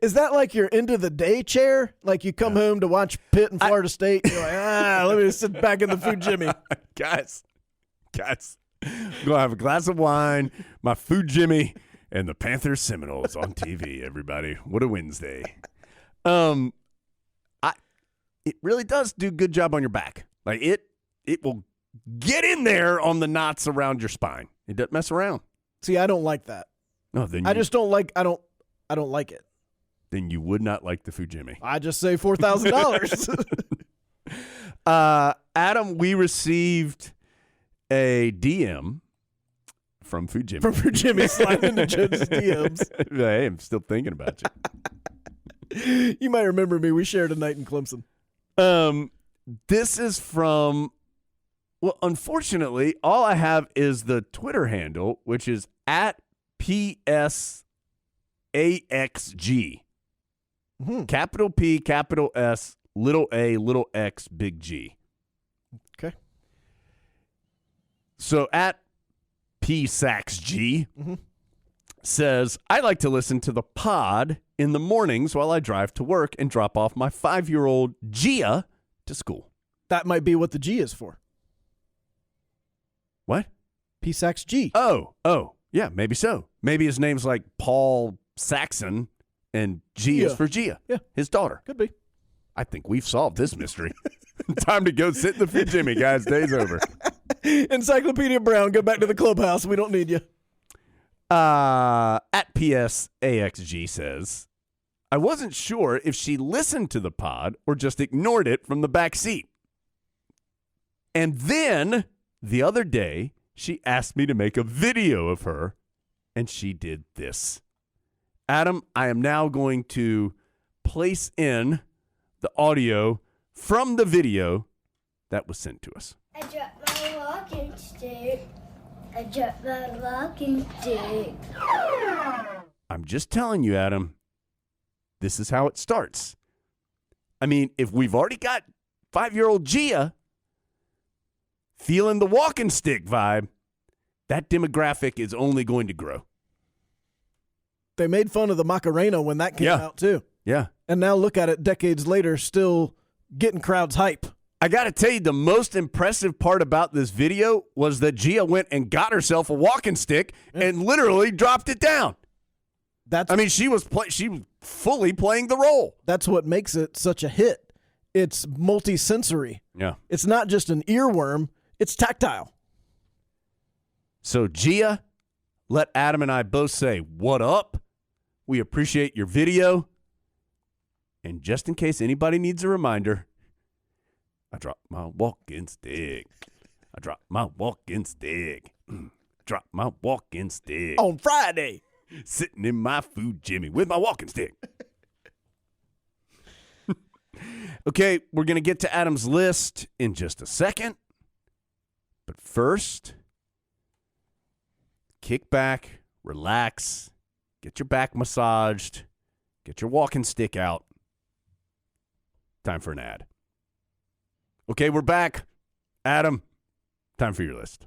Is that like your end of the day chair? Like you come home to watch Pitt and Florida State, and you're like, let me sit back in the food Jimmy. guys, I'm gonna have a glass of wine, my food Jimmy, and the Panthers Seminoles on TV. Everybody, what a Wednesday! It really does do a good job on your back. Like it will get in there on the knots around your spine. It doesn't mess around. See, I don't like that. No, then I just don't like. I don't like it. Then you would not like the food Jimmy. I just say $4,000. Adam, we received a DM from Food Jimmy. From Food Jimmy sliding into Jones' DMs. Hey, I'm still thinking about you. You might remember me. We shared a night in Clemson. This is from, well, unfortunately, all I have is the Twitter handle, which is at PSAXG. Capital P, capital S, little A, little X, big G. Okay. So at PSAXG says, I like to listen to the pod in the mornings while I drive to work and drop off my 5-year-old Gia to school. That might be what the G is for. What? PSAXG. Oh, yeah, maybe so. Maybe his name's like Paul Saxon and G is for Gia, his daughter. Could be. I think we've solved this mystery. Time to go sit in the Food Jimmy, guys. Day's over. Encyclopedia Brown, go back to the clubhouse. We don't need you. At PSAXG says, I wasn't sure if she listened to the pod or just ignored it from the back seat. And then the other day, she asked me to make a video of her, and she did this. Adam, I am now going to place in the audio from the video that was sent to us. I dropped my walking stick. I dropped my walking stick. I'm just telling you, Adam, this is how it starts. I mean, if we've already got 5-year-old Gia feeling the walking stick vibe, that demographic is only going to grow. They made fun of the Macarena when that came out, too. Yeah. And now look at it decades later, still getting crowds hype. I got to tell you, the most impressive part about this video was that Gia went and got herself a walking stick and literally dropped it down. She was fully playing the role. That's what makes it such a hit. It's multi-sensory. Yeah. It's not just an earworm, it's tactile. So Gia, let Adam and I both say, what up? We appreciate your video. And just in case anybody needs a reminder, I dropped my walking stick. I dropped my walking stick. Dropped my walking stick. On Friday. Sitting in my Food Jimmy with my walking stick. Okay, we're going to get to Adam's list in just a second. But first, kick back, relax, get your back massaged, get your walking stick out. Time for an ad. Okay, we're back. Adam, time for your list.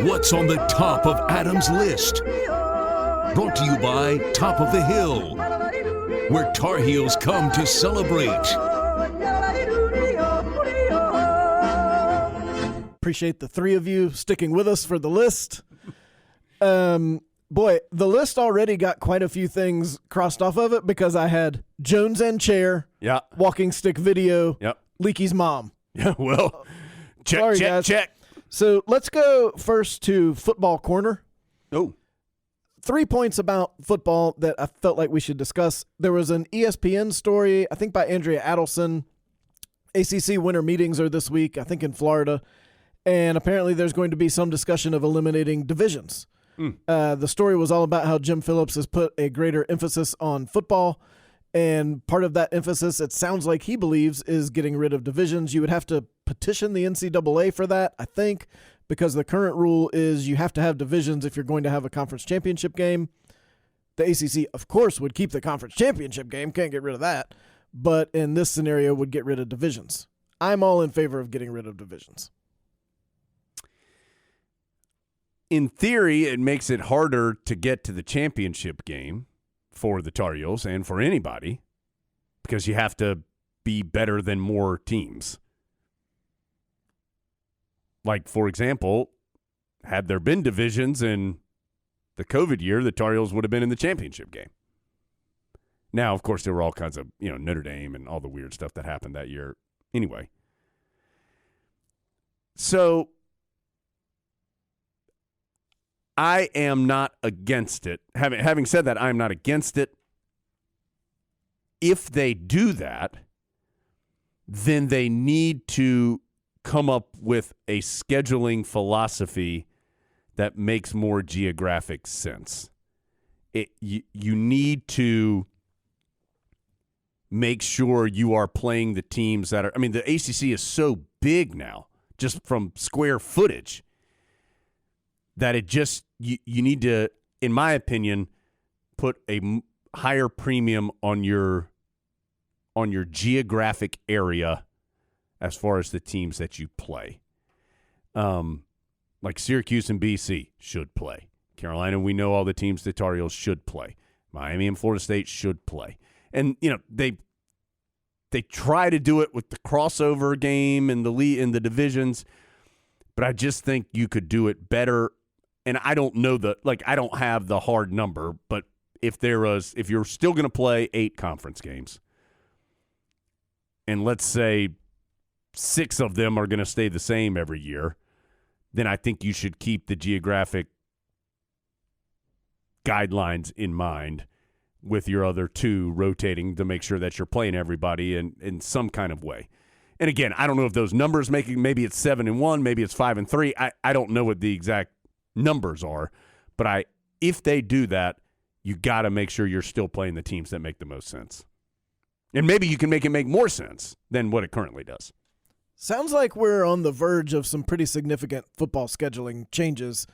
What's on the top of Adam's list? Brought to you by Top of the Hill, where Tar Heels come to celebrate. Appreciate the three of you sticking with us for the list. Boy, the list already got quite a few things crossed off of it because I had Jones and chair, walking stick video, Leaky's mom. Yeah, well, check, Sorry, check, guys. check. So let's go first to Football Corner. Oh. 3 points about football that I felt like we should discuss. There was an ESPN story, I think by Andrea Adelson. ACC winter meetings are this week, I think in Florida. And apparently there's going to be some discussion of eliminating divisions. The story was all about how Jim Phillips has put a greater emphasis on football. And part of that emphasis, it sounds like he believes, is getting rid of divisions. You would have to petition the NCAA for that, I think, because the current rule is you have to have divisions if you're going to have a conference championship game. The ACC, of course, would keep the conference championship game. Can't get rid of that. But in this scenario, would get rid of divisions. I'm all in favor of getting rid of divisions. In theory, it makes it harder to get to the championship game for the Tar Heels and for anybody because you have to be better than more teams. Like, for example, had there been divisions in the COVID year, the Tar Heels would have been in the championship game. Now, of course, there were all kinds of, Notre Dame and all the weird stuff that happened that year. Anyway. So I am not against it. Having said that, I am not against it. If they do that, then they need to come up with a scheduling philosophy that makes more geographic sense. You need to make sure you are playing the teams that are – I mean, the ACC is so big now, just from square footage, that it just – you need to, in my opinion, put a higher premium on your geographic area as far as the teams that you play. Like Syracuse and BC should play. Carolina, we know all the teams the Tar Heels should play. Miami and Florida State should play. And, they try to do it with the crossover game and in the divisions, but I just think you could do it better. And I don't know I don't have the hard number, but if you're still going to play 8 conference games, and let's say 6 of them are going to stay the same every year, then I think you should keep the geographic guidelines in mind with your other 2 rotating to make sure that you're playing everybody in some kind of way. And again, I don't know if those numbers maybe it's 7-1, maybe it's 5-3. I don't know what the exact numbers are, but if they do that, you got to make sure you're still playing the teams that make the most sense. And maybe you can make it make more sense than what it currently does. Sounds like we're on the verge of some pretty significant football scheduling changes.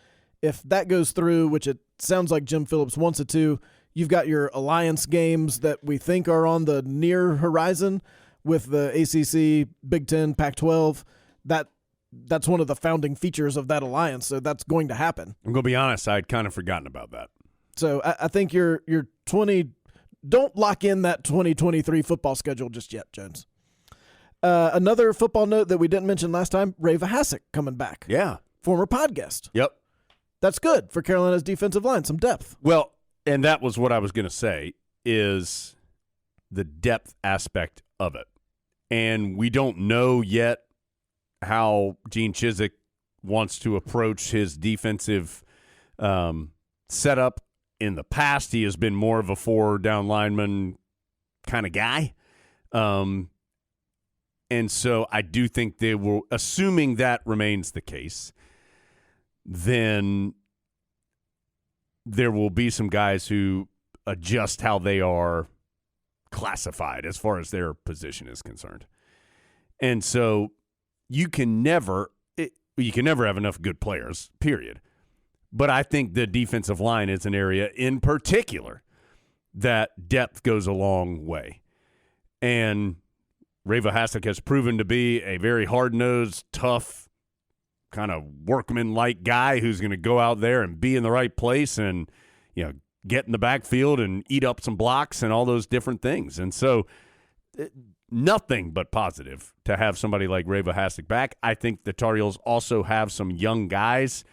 If that goes through, which it sounds like Jim Phillips wants it to, you've got your alliance games that we think are on the near horizon with the ACC, Big Ten, Pac-12. That's one of the founding features of that alliance, so that's going to happen. I'm going to be honest, I'd kind of forgotten about that. So I think your 20 – don't lock in that 2023 football schedule just yet, Jones. Another football note that we didn't mention last time, Ray Vahasek coming back. Yeah. Former pod guest. Yep. That's good for Carolina's defensive line, some depth. Well, and that was what I was going to say, is the depth aspect of it. And we don't know yet how Gene Chizik wants to approach his defensive setup. In the past, he has been more of a 4-down lineman kind of guy. And so I do think they will, assuming that remains the case, then there will be some guys who adjust how they are classified as far as their position is concerned. And so you can never have enough good players, period. But I think the defensive line is an area in particular that depth goes a long way. And Ray Vahasek has proven to be a very hard-nosed, tough, kind of workman-like guy who's going to go out there and be in the right place and, get in the backfield and eat up some blocks and all those different things. And so nothing but positive to have somebody like Ray Vahasek back. I think the Tar Heels also have some young guys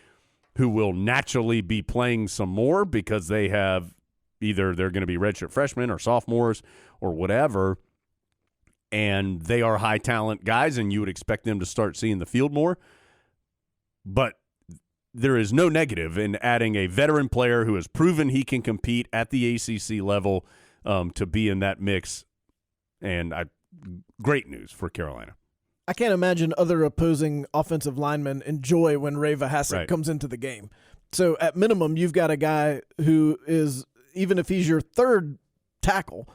who will naturally be playing some more because they have either they're going to be redshirt freshmen or sophomores or whatever, and they are high-talent guys, and you would expect them to start seeing the field more. But there is no negative in adding a veteran player who has proven he can compete at the ACC level to be in that mix, and great news for Carolina. I can't imagine other opposing offensive linemen enjoy when Ray Vahasek comes into the game. So at minimum, you've got a guy who is, even if he's your third tackle,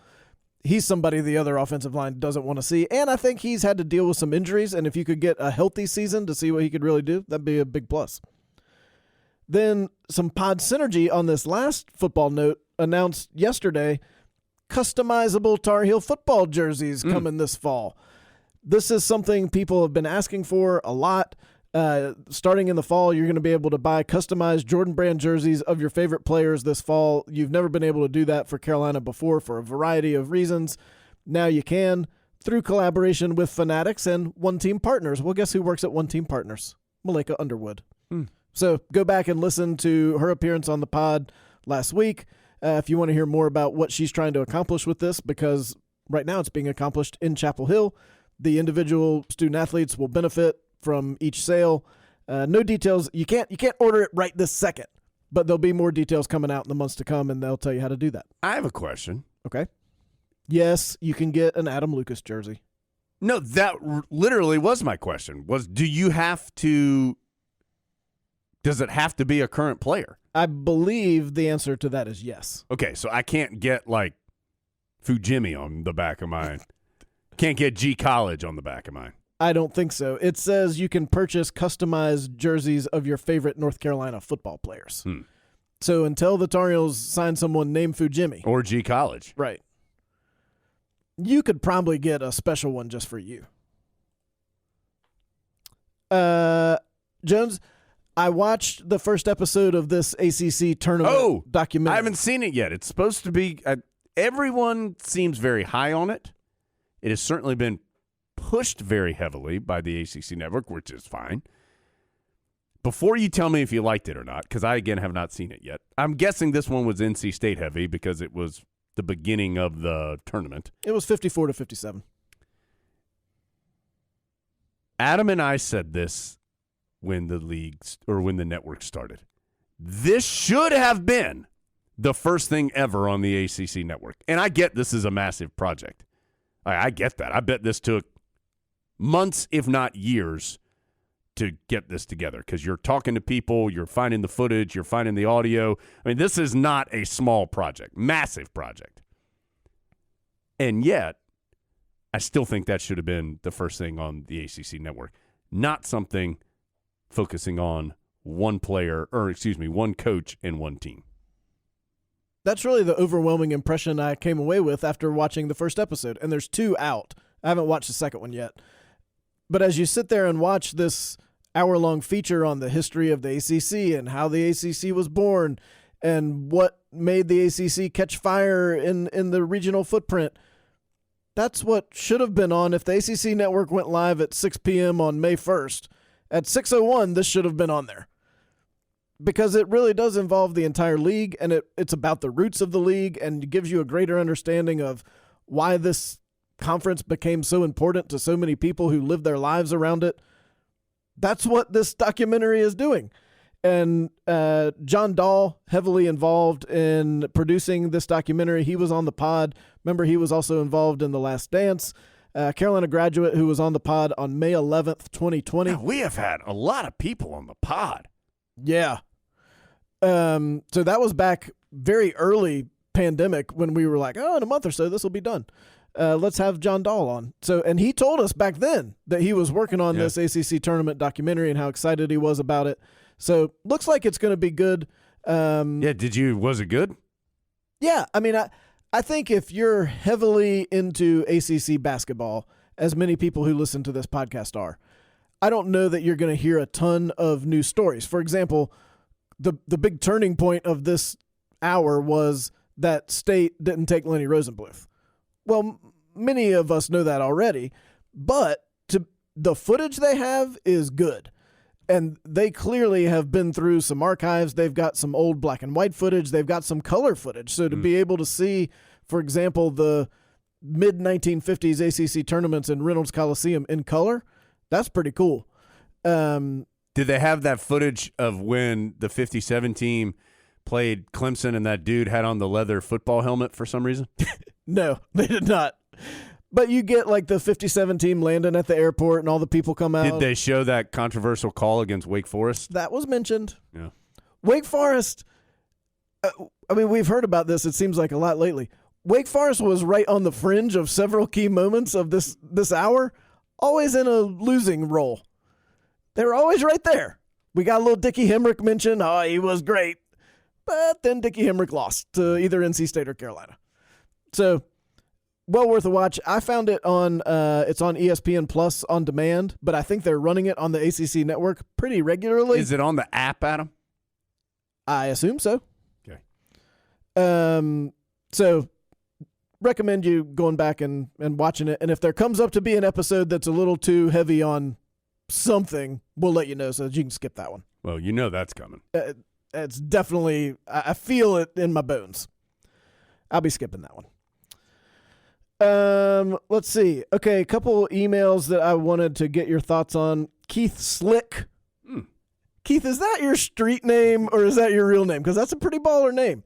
he's somebody the other offensive line doesn't want to see. And I think he's had to deal with some injuries, and if you could get a healthy season to see what he could really do, that'd be a big plus. Then some pod synergy on this last football note announced yesterday, customizable Tar Heel football jerseys coming this fall. This is something people have been asking for a lot. Starting in the fall, you're going to be able to buy customized Jordan Brand jerseys of your favorite players this fall. You've never been able to do that for Carolina before for a variety of reasons. Now you can through collaboration with Fanatics and One Team Partners. Well, guess who works at One Team Partners? Malika Underwood. So go back and listen to her appearance on the pod last week if you want to hear more about what she's trying to accomplish with this, because right now it's being accomplished in Chapel Hill. The individual student athletes will benefit from each sale. No details. You can't order it right this second, but there'll be more details coming out in the months to come, and they'll tell you how to do that. I have a question. Okay. Yes, you can get an Adam Lucas jersey. No, that literally was my question. Does it have to be a current player? I believe the answer to that is yes. Okay, so I can't get like Fujimi on the back of mine. Can't get G College on the back of mine. I don't think so. It says you can purchase customized jerseys of your favorite North Carolina football players. So until the Tar Heels sign someone named Fujimi. Or G College. Right. You could probably get a special one just for you. Jones, I watched the first episode of this ACC tournament documentary. I haven't seen it yet. It's supposed to be everyone seems very high on it. It has certainly been pushed very heavily by the ACC network, which is fine. Before you tell me if you liked it or not, because I, again, have not seen it yet, I'm guessing this one was NC State heavy because it was the beginning of the tournament. It was 54-57. Adam and I said this when when the network started. This should have been the first thing ever on the ACC network. And I get this is a massive project. I get that. I bet this took months, if not years, to get this together because you're talking to people, you're finding the footage, you're finding the audio. I mean, this is not a small project, massive project. And yet, I still think that should have been the first thing on the ACC network, not something focusing on one coach and one team. That's really the overwhelming impression I came away with after watching the first episode. And there's 2 out. I haven't watched the second one yet. But as you sit there and watch this hour-long feature on the history of the ACC and how the ACC was born and what made the ACC catch fire in the regional footprint, that's what should have been on if the ACC network went live at 6 p.m. on May 1st. At 6:01, this should have been on there. Because it really does involve the entire league, and it's about the roots of the league, and it gives you a greater understanding of why this conference became so important to so many people who live their lives around it. That's what this documentary is doing. And John Dahl, heavily involved in producing this documentary. He was on the pod. Remember, he was also involved in The Last Dance. Carolina graduate who was on the pod on May 11th, 2020. Now, we have had a lot of people on the pod. Yeah. So that was back very early pandemic when we were like, in a month or so, this will be done. Let's have John Dahl on. And he told us back then that he was working on this ACC tournament documentary and how excited he was about it. So looks like it's going to be good. Was it good? Yeah. I mean, I think if you're heavily into ACC basketball, as many people who listen to this podcast are, I don't know that you're going to hear a ton of new stories. For example, the big turning point of this hour was that State didn't take Lenny Rosenbluth. Well, many of us know that already, but the footage they have is good. And they clearly have been through some archives. They've got some old black and white footage. They've got some color footage. So to be able to see, for example, the mid-1950s ACC tournaments in Reynolds Coliseum in color, that's pretty cool. Did they have that footage of when the 57 team played Clemson and that dude had on the leather football helmet for some reason? No, they did not. But you get like the 57 team landing at the airport and all the people come out. Did they show that controversial call against Wake Forest? That was mentioned. Yeah. Wake Forest, we've heard about this, it seems like a lot lately. Wake Forest was right on the fringe of several key moments of this hour, always in a losing role. They were always right there. We got a little Dickie Hemrick mention. Oh, he was great. But then Dickie Hemrick lost to either NC State or Carolina. So well worth a watch. I found it on it's on ESPN Plus on demand, but I think they're running it on the ACC network pretty regularly. Is it on the app, Adam? I assume so. Okay. So recommend you going back and watching it. And if there comes up to be an episode that's a little too heavy on something, we'll let you know so that you can skip that one. Well, you know that's coming. It's definitely, I feel it in my bones. I'll be skipping that one. Let's see. Okay, a couple emails that I wanted to get your thoughts on. Keith Slick. Keith, is that your street name or is that your real name? Because that's a pretty baller name.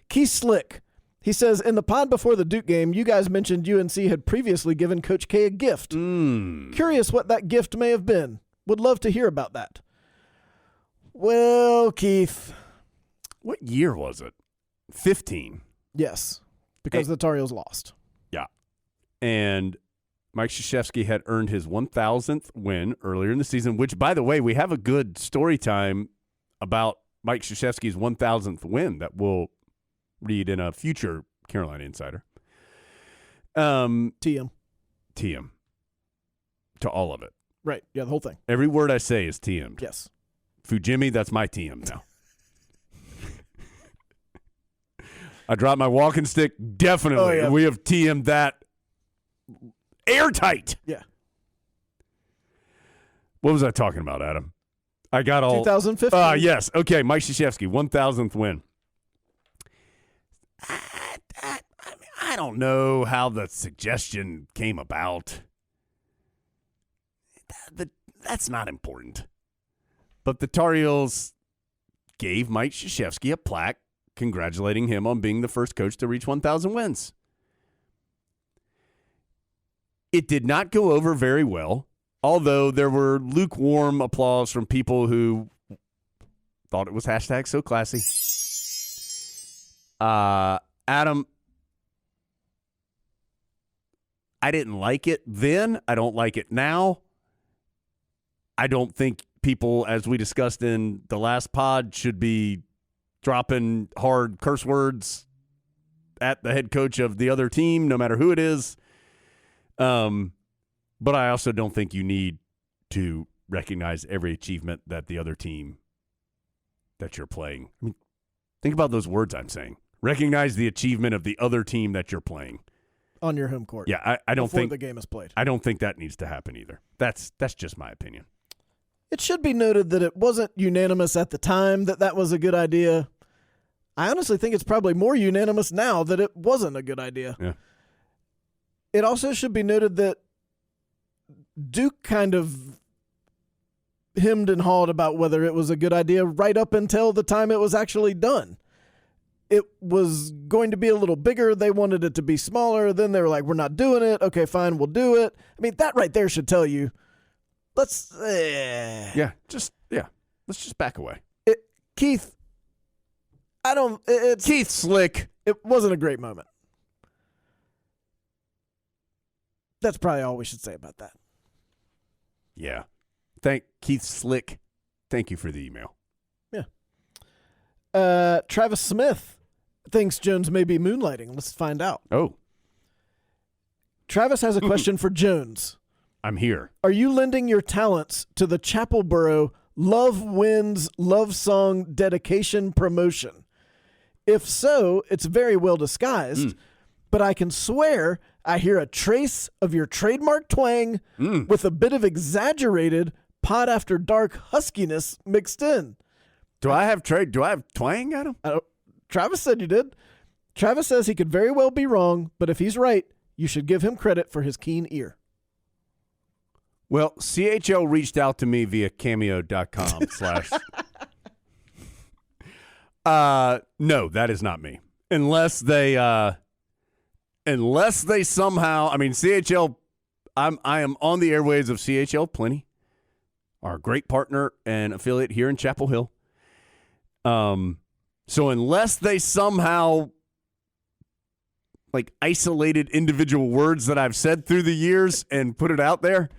Keith Slick. He says, in the pod before the Duke game, you guys mentioned UNC had previously given Coach K a gift. Curious what that gift may have been. Would love to hear about that. Well, Keith. What year was it? 15. Yes, because the Tar Heels lost. Yeah. And Mike Krzyzewski had earned his 1,000th win earlier in the season, which, by the way, we have a good story time about Mike Krzyzewski's 1,000th win that we'll read in a future Carolina Insider. TM. TM. To all of it. Right. Yeah, the whole thing. Every word I say is TM'd. Yes. Fujimi, that's my TM now. I dropped my walking stick. Definitely. Oh, yeah. We have TM'd that airtight. Yeah. What was I talking about, Adam? I got all 2015. Yes. Okay, Mike Krzyzewski, 1,000th win. I don't know how the suggestion came about. That's not important. But the Tar Heels gave Mike Krzyzewski a plaque congratulating him on being the first coach to reach 1,000 wins. It did not go over very well, although there were lukewarm applause from people who thought it was hashtag so classy. Adam, I didn't like it then. I don't like it now. I don't think people, as we discussed in the last pod, should be dropping hard curse words at the head coach of the other team, no matter who it is. But I also don't think you need to recognize every achievement that the other team that you're playing. I mean, think about those words I'm saying. Recognize the achievement of the other team that you're playing. On your home court. Yeah, I don't think the game is played. I don't think that needs to happen either. That's just my opinion. It should be noted that it wasn't unanimous at the time that was a good idea. I honestly think it's probably more unanimous now that it wasn't a good idea. Yeah. It also should be noted that Duke kind of hemmed and hawed about whether it was a good idea right up until the time it was actually done. It was going to be a little bigger. They wanted it to be smaller. Then they were like, we're not doing it. Okay, fine, we'll do it. I mean, that right there should tell you, let's just back away. Keith, Keith Slick. It wasn't a great moment. That's probably all we should say about that. Yeah. Thank Keith Slick. Thank you for the email. Yeah. Travis Smith thinks Jones may be moonlighting. Let's find out. Oh. Travis has a question for Jones. I'm here. Are you lending your talents to the Chapelboro Love Wins Love Song Dedication promotion? If so, it's very well disguised, but I can swear I hear a trace of your trademark twang with a bit of exaggerated pod after dark huskiness mixed in. Do I have twang, Adam? Travis said you did. Travis says he could very well be wrong, but if he's right, you should give him credit for his keen ear. Well, CHL reached out to me via cameo.com / no, that is not me. Unless they somehow, I mean, CHL, I am on the airwaves of CHL Plenty, our great partner and affiliate here in Chapel Hill. So unless they somehow like isolated individual words that I've said through the years and put it out there,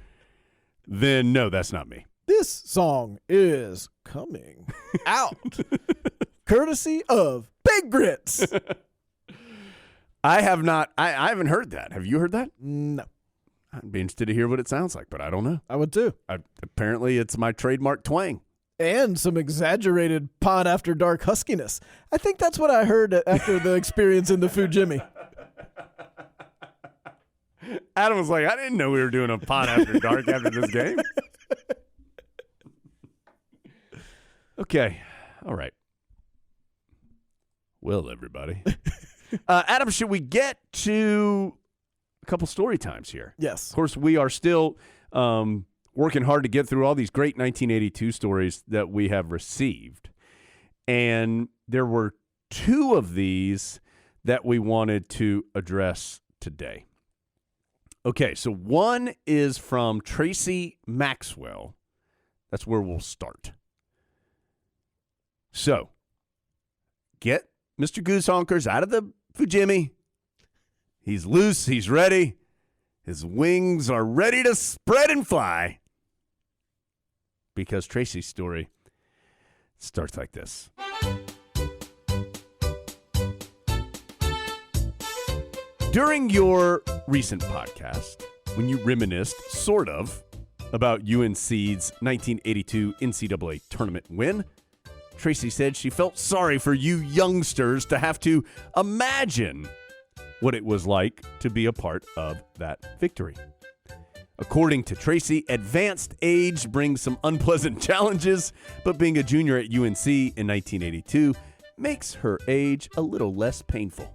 then no, that's not me. This song is coming out courtesy of Big Grits. I have not. I haven't heard that. Have you heard that? No, I'd be interested to hear what it sounds like, but I don't know. I would too. Apparently, it's my trademark twang. And some exaggerated pod after dark huskiness. I think that's what I heard after the experience in the Fujimi. Adam was like, I didn't know we were doing a pod after dark after this game. Okay. All right. Well, everybody. Adam, should we get to a couple story times here? Yes. Of course, we are still working hard to get through all these great 1982 stories that we have received. And there were two of these that we wanted to address today. Okay, so one is from Tracy Maxwell. That's where we'll start. So, get Mr. Goosehonkers out of the Fujimi. He's loose. He's ready. His wings are ready to spread and fly. Because Tracy's story starts like this. During your recent podcast, when you reminisced, sort of, about UNC's 1982 NCAA tournament win, Tracy said she felt sorry for you youngsters to have to imagine what it was like to be a part of that victory. According to Tracy, advanced age brings some unpleasant challenges, but being a junior at UNC in 1982 makes her age a little less painful.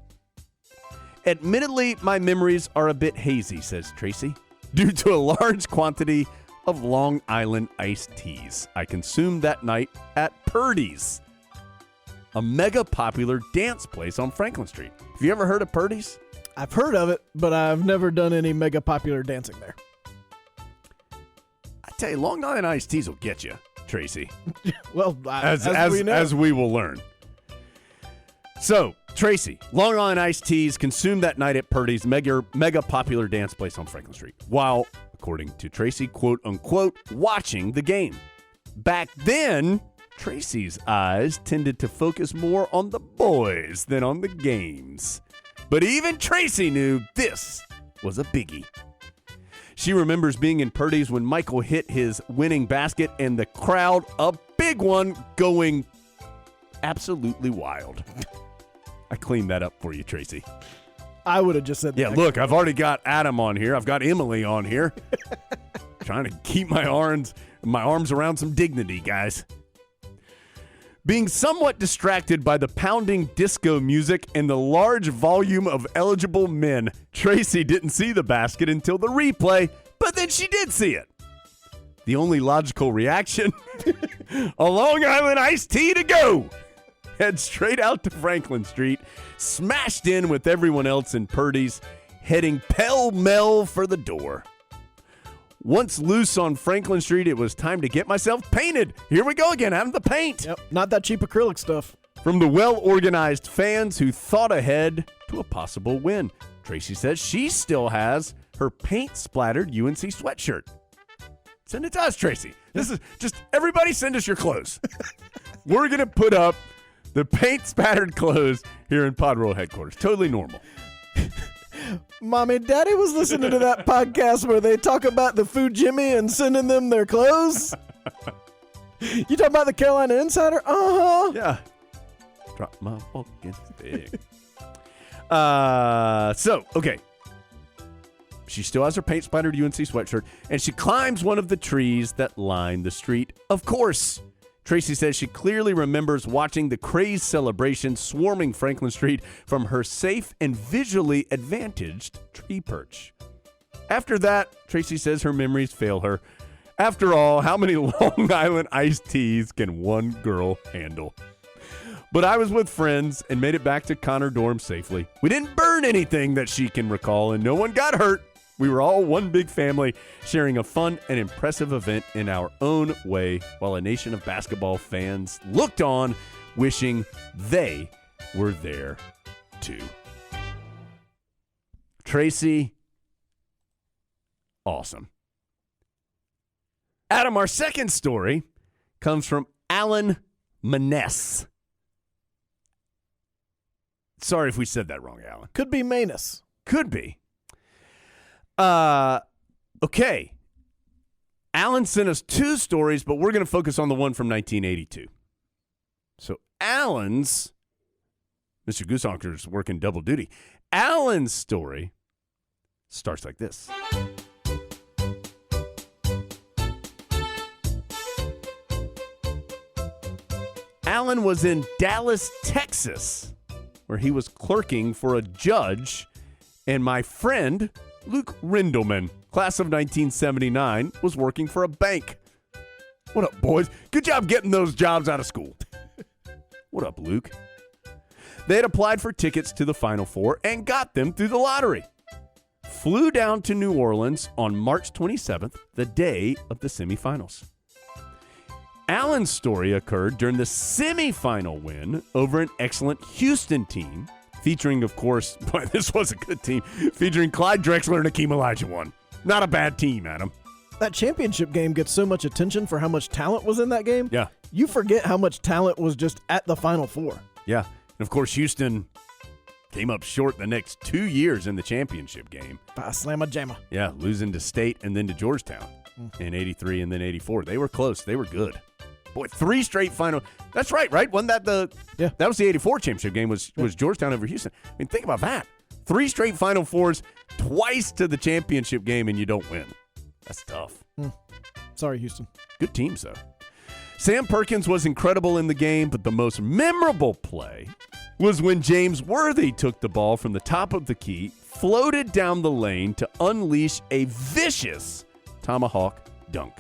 Admittedly, my memories are a bit hazy, says Tracy, due to a large quantity of Long Island iced teas I consumed that night at Purdy's, a mega popular dance place on Franklin Street. Have you ever heard of Purdy's? I've heard of it, but I've never done any mega popular dancing there. I tell you, Long Island iced teas will get you, Tracy. Well, as we know. as we will learn. So, Tracy, Long Island iced teas consumed that night at Purdy's mega popular dance place on Franklin Street, while, according to Tracy, quote unquote, watching the game. Back then, Tracy's eyes tended to focus more on the boys than on the games. But even Tracy knew this was a biggie. She remembers being in Purdy's when Michael hit his winning basket and the crowd, a big one, going absolutely wild. I cleaned that up for you, Tracy. I would have just said that. Yeah, look, I've already got Adam on here. I've got Emily on here. Trying to keep my arms around some dignity, guys. Being somewhat distracted by the pounding disco music and the large volume of eligible men, Tracy didn't see the basket until the replay, but then she did see it. The only logical reaction, a Long Island iced tea to go. Head straight out to Franklin Street, smashed in with everyone else in Purdy's, heading pell-mell for the door. Once loose on Franklin Street, it was time to get myself painted. Here we go again, having the paint. Yep, not that cheap acrylic stuff. From the well-organized fans who thought ahead to a possible win. Tracy says she still has her paint-splattered UNC sweatshirt. Send it to us, Tracy. This is just, everybody send us your clothes. We're going to put up the paint-spattered clothes here in Pod World headquarters. Totally normal. Mommy, Daddy was listening to that podcast where they talk about the Fujimi and sending them their clothes. You talking about the Carolina Insider? Uh-huh. Yeah. Drop my walking stick. Okay. She still has her paint-splattered UNC sweatshirt, and she climbs one of the trees that line the street. Of course. Tracy says she clearly remembers watching the crazed celebration swarming Franklin Street from her safe and visually advantaged tree perch. After that, Tracy says her memories fail her. After all, how many Long Island iced teas can one girl handle? But I was with friends and made it back to Connor dorm safely. We didn't burn anything that she can recall, and no one got hurt. We were all one big family, sharing a fun and impressive event in our own way, while a nation of basketball fans looked on, wishing they were there too. Tracy, awesome. Adam, our second story comes from Alan Maness. Sorry if we said that wrong, Alan. Could be Manus. Could be. Okay. Alan sent us 2 stories, but we're going to focus on the one from 1982. So Alan's, Mr. Goosehonker's working double duty. Alan's story starts like this. Alan was in Dallas, Texas, where he was clerking for a judge, and my friend, Luke Rindelman, class of 1979, was working for a bank. What up, boys? Good job getting those jobs out of school. What up, Luke? They had applied for tickets to the Final Four and got them through the lottery. Flew down to New Orleans on March 27th, the day of the semifinals. Alan's story occurred during the semifinal win over an excellent Houston team, featuring, of course, boy, this was a good team, featuring Clyde Drexler and Akeem Olajuwon. Not a bad team, Adam. That championship game gets so much attention for how much talent was in that game. Yeah. You forget how much talent was just at the Final Four. Yeah. And, of course, Houston came up short the next 2 years in the championship game. By slamma jamma. Yeah, losing to State and then to Georgetown in 83 and then 84. They were close. They were good. Boy, 3 straight final. That's right? Wasn't that the – Yeah. That was the 84 championship game was Georgetown over Houston. I mean, think about that. 3 straight Final Fours, twice to the championship game, and you don't win. That's tough. Sorry, Houston. Good teams, though. Sam Perkins was incredible in the game, but the most memorable play was when James Worthy took the ball from the top of the key, floated down the lane to unleash a vicious tomahawk dunk.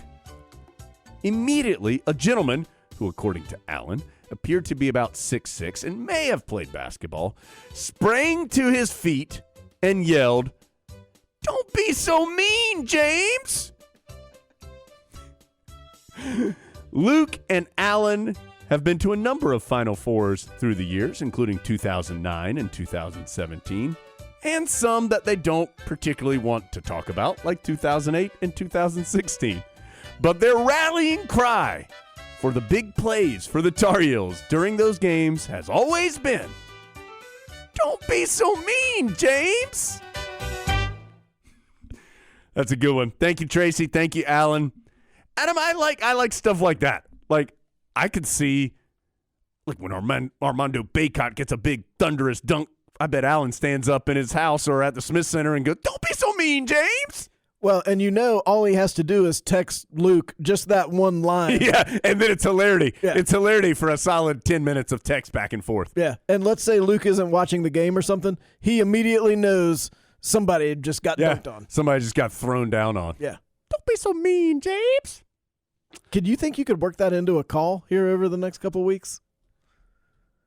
Immediately, a gentleman, who according to Allen, appeared to be about 6'6" and may have played basketball, sprang to his feet and yelled, "Don't be so mean, James!" Luke and Allen have been to a number of Final Fours through the years, including 2009 and 2017, and some that they don't particularly want to talk about, like 2008 and 2016. But their rallying cry for the big plays for the Tar Heels during those games has always been, "Don't be so mean, James!" That's a good one. Thank you, Tracy. Thank you, Alan. Adam, I like stuff like that. Like, I could see, like, when Armando Bacot gets a big thunderous dunk, I bet Alan stands up in his house or at the Smith Center and goes, "Don't be so mean, James!" Well, and all he has to do is text Luke just that one line. Yeah, and then it's hilarity. Yeah. It's hilarity for a solid 10 minutes of text back and forth. Yeah, and let's say Luke isn't watching the game or something. He immediately knows somebody just got dunked on. Somebody just got thrown down on. Yeah. Don't be so mean, James. Could you think you could work that into a call here over the next couple of weeks?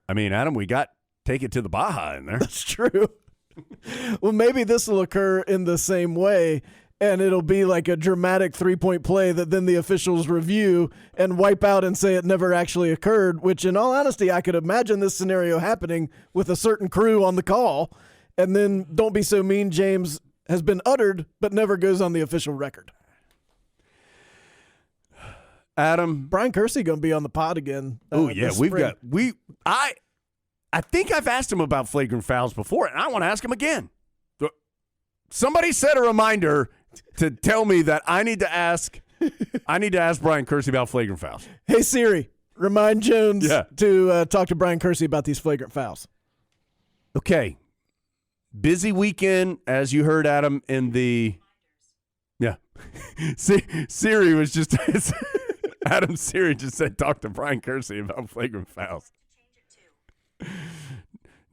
I mean, Adam, we got Take It to the Baja in there. That's true. Well, maybe this will occur in the same way, and it'll be like a dramatic 3-point play that then the officials review and wipe out and say it never actually occurred, which in all honesty, I could imagine this scenario happening with a certain crew on the call, and then "Don't be so mean, James" has been uttered but never goes on the official record. Adam. Brian Kersey going to be on the pod again. Oh, yeah. this We've spring. got I think I've asked him about flagrant fouls before, and I want to ask him again. Somebody set a reminder to tell me that I need to ask Brian Kersey about flagrant fouls. Hey, Siri, remind Jones Yeah. to talk to Brian Kersey about these flagrant fouls. Okay. Busy weekend, as you heard, Adam, in the – yeah. Siri was just – Adam's Siri just said talk to Brian Kersey about flagrant fouls.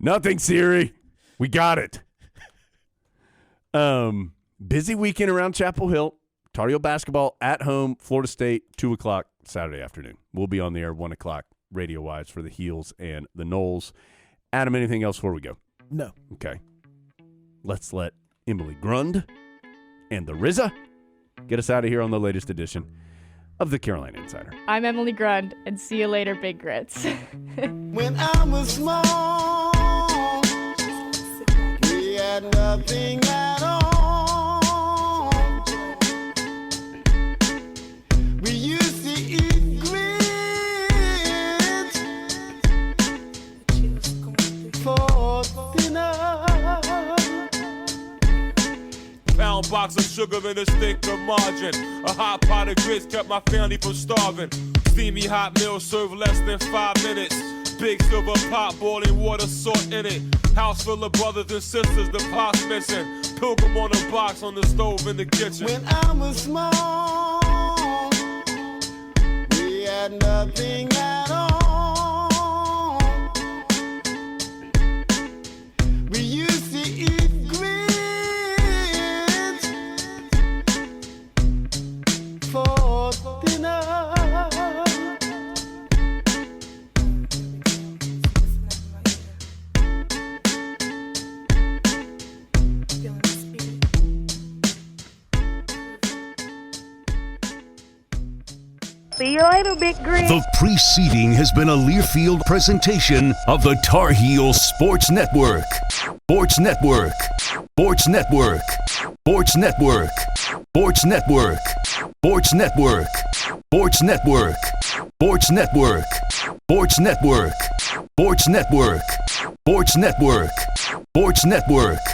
Nothing, Siri. We got it. Busy weekend around Chapel Hill. Tar Heel basketball at home, Florida State, 2 o'clock Saturday afternoon. We'll be on the air 1 o'clock radio-wise for the Heels and the Noles. Adam, anything else before we go? No. Okay. Let's let Emily Grund and the RZA get us out of here on the latest edition of the Carolina Insider. I'm Emily Grund, and see you later, Big Grits. When I was small, we had nothing at all. We used to eat grits for sugar and a stink of margin. A hot pot of grits kept my family from starving. Steamy hot meal served less than 5 minutes. Big silver pot, boiling water, salt in it. House full of brothers and sisters, the pot's missing. Pilgrim on a box on the stove in the kitchen. When I was small, we had nothing at all. We used to eat grits for dinner. See you later, Big Green. The preceding has been a Learfield presentation of the Tar Heels Sports Network. Sports Network. Sports Network. Sports Network. Sports Network. Sports Network. Sports Network. Sports Network. Sports Network. Sports Network. Sports Network. Sports Network.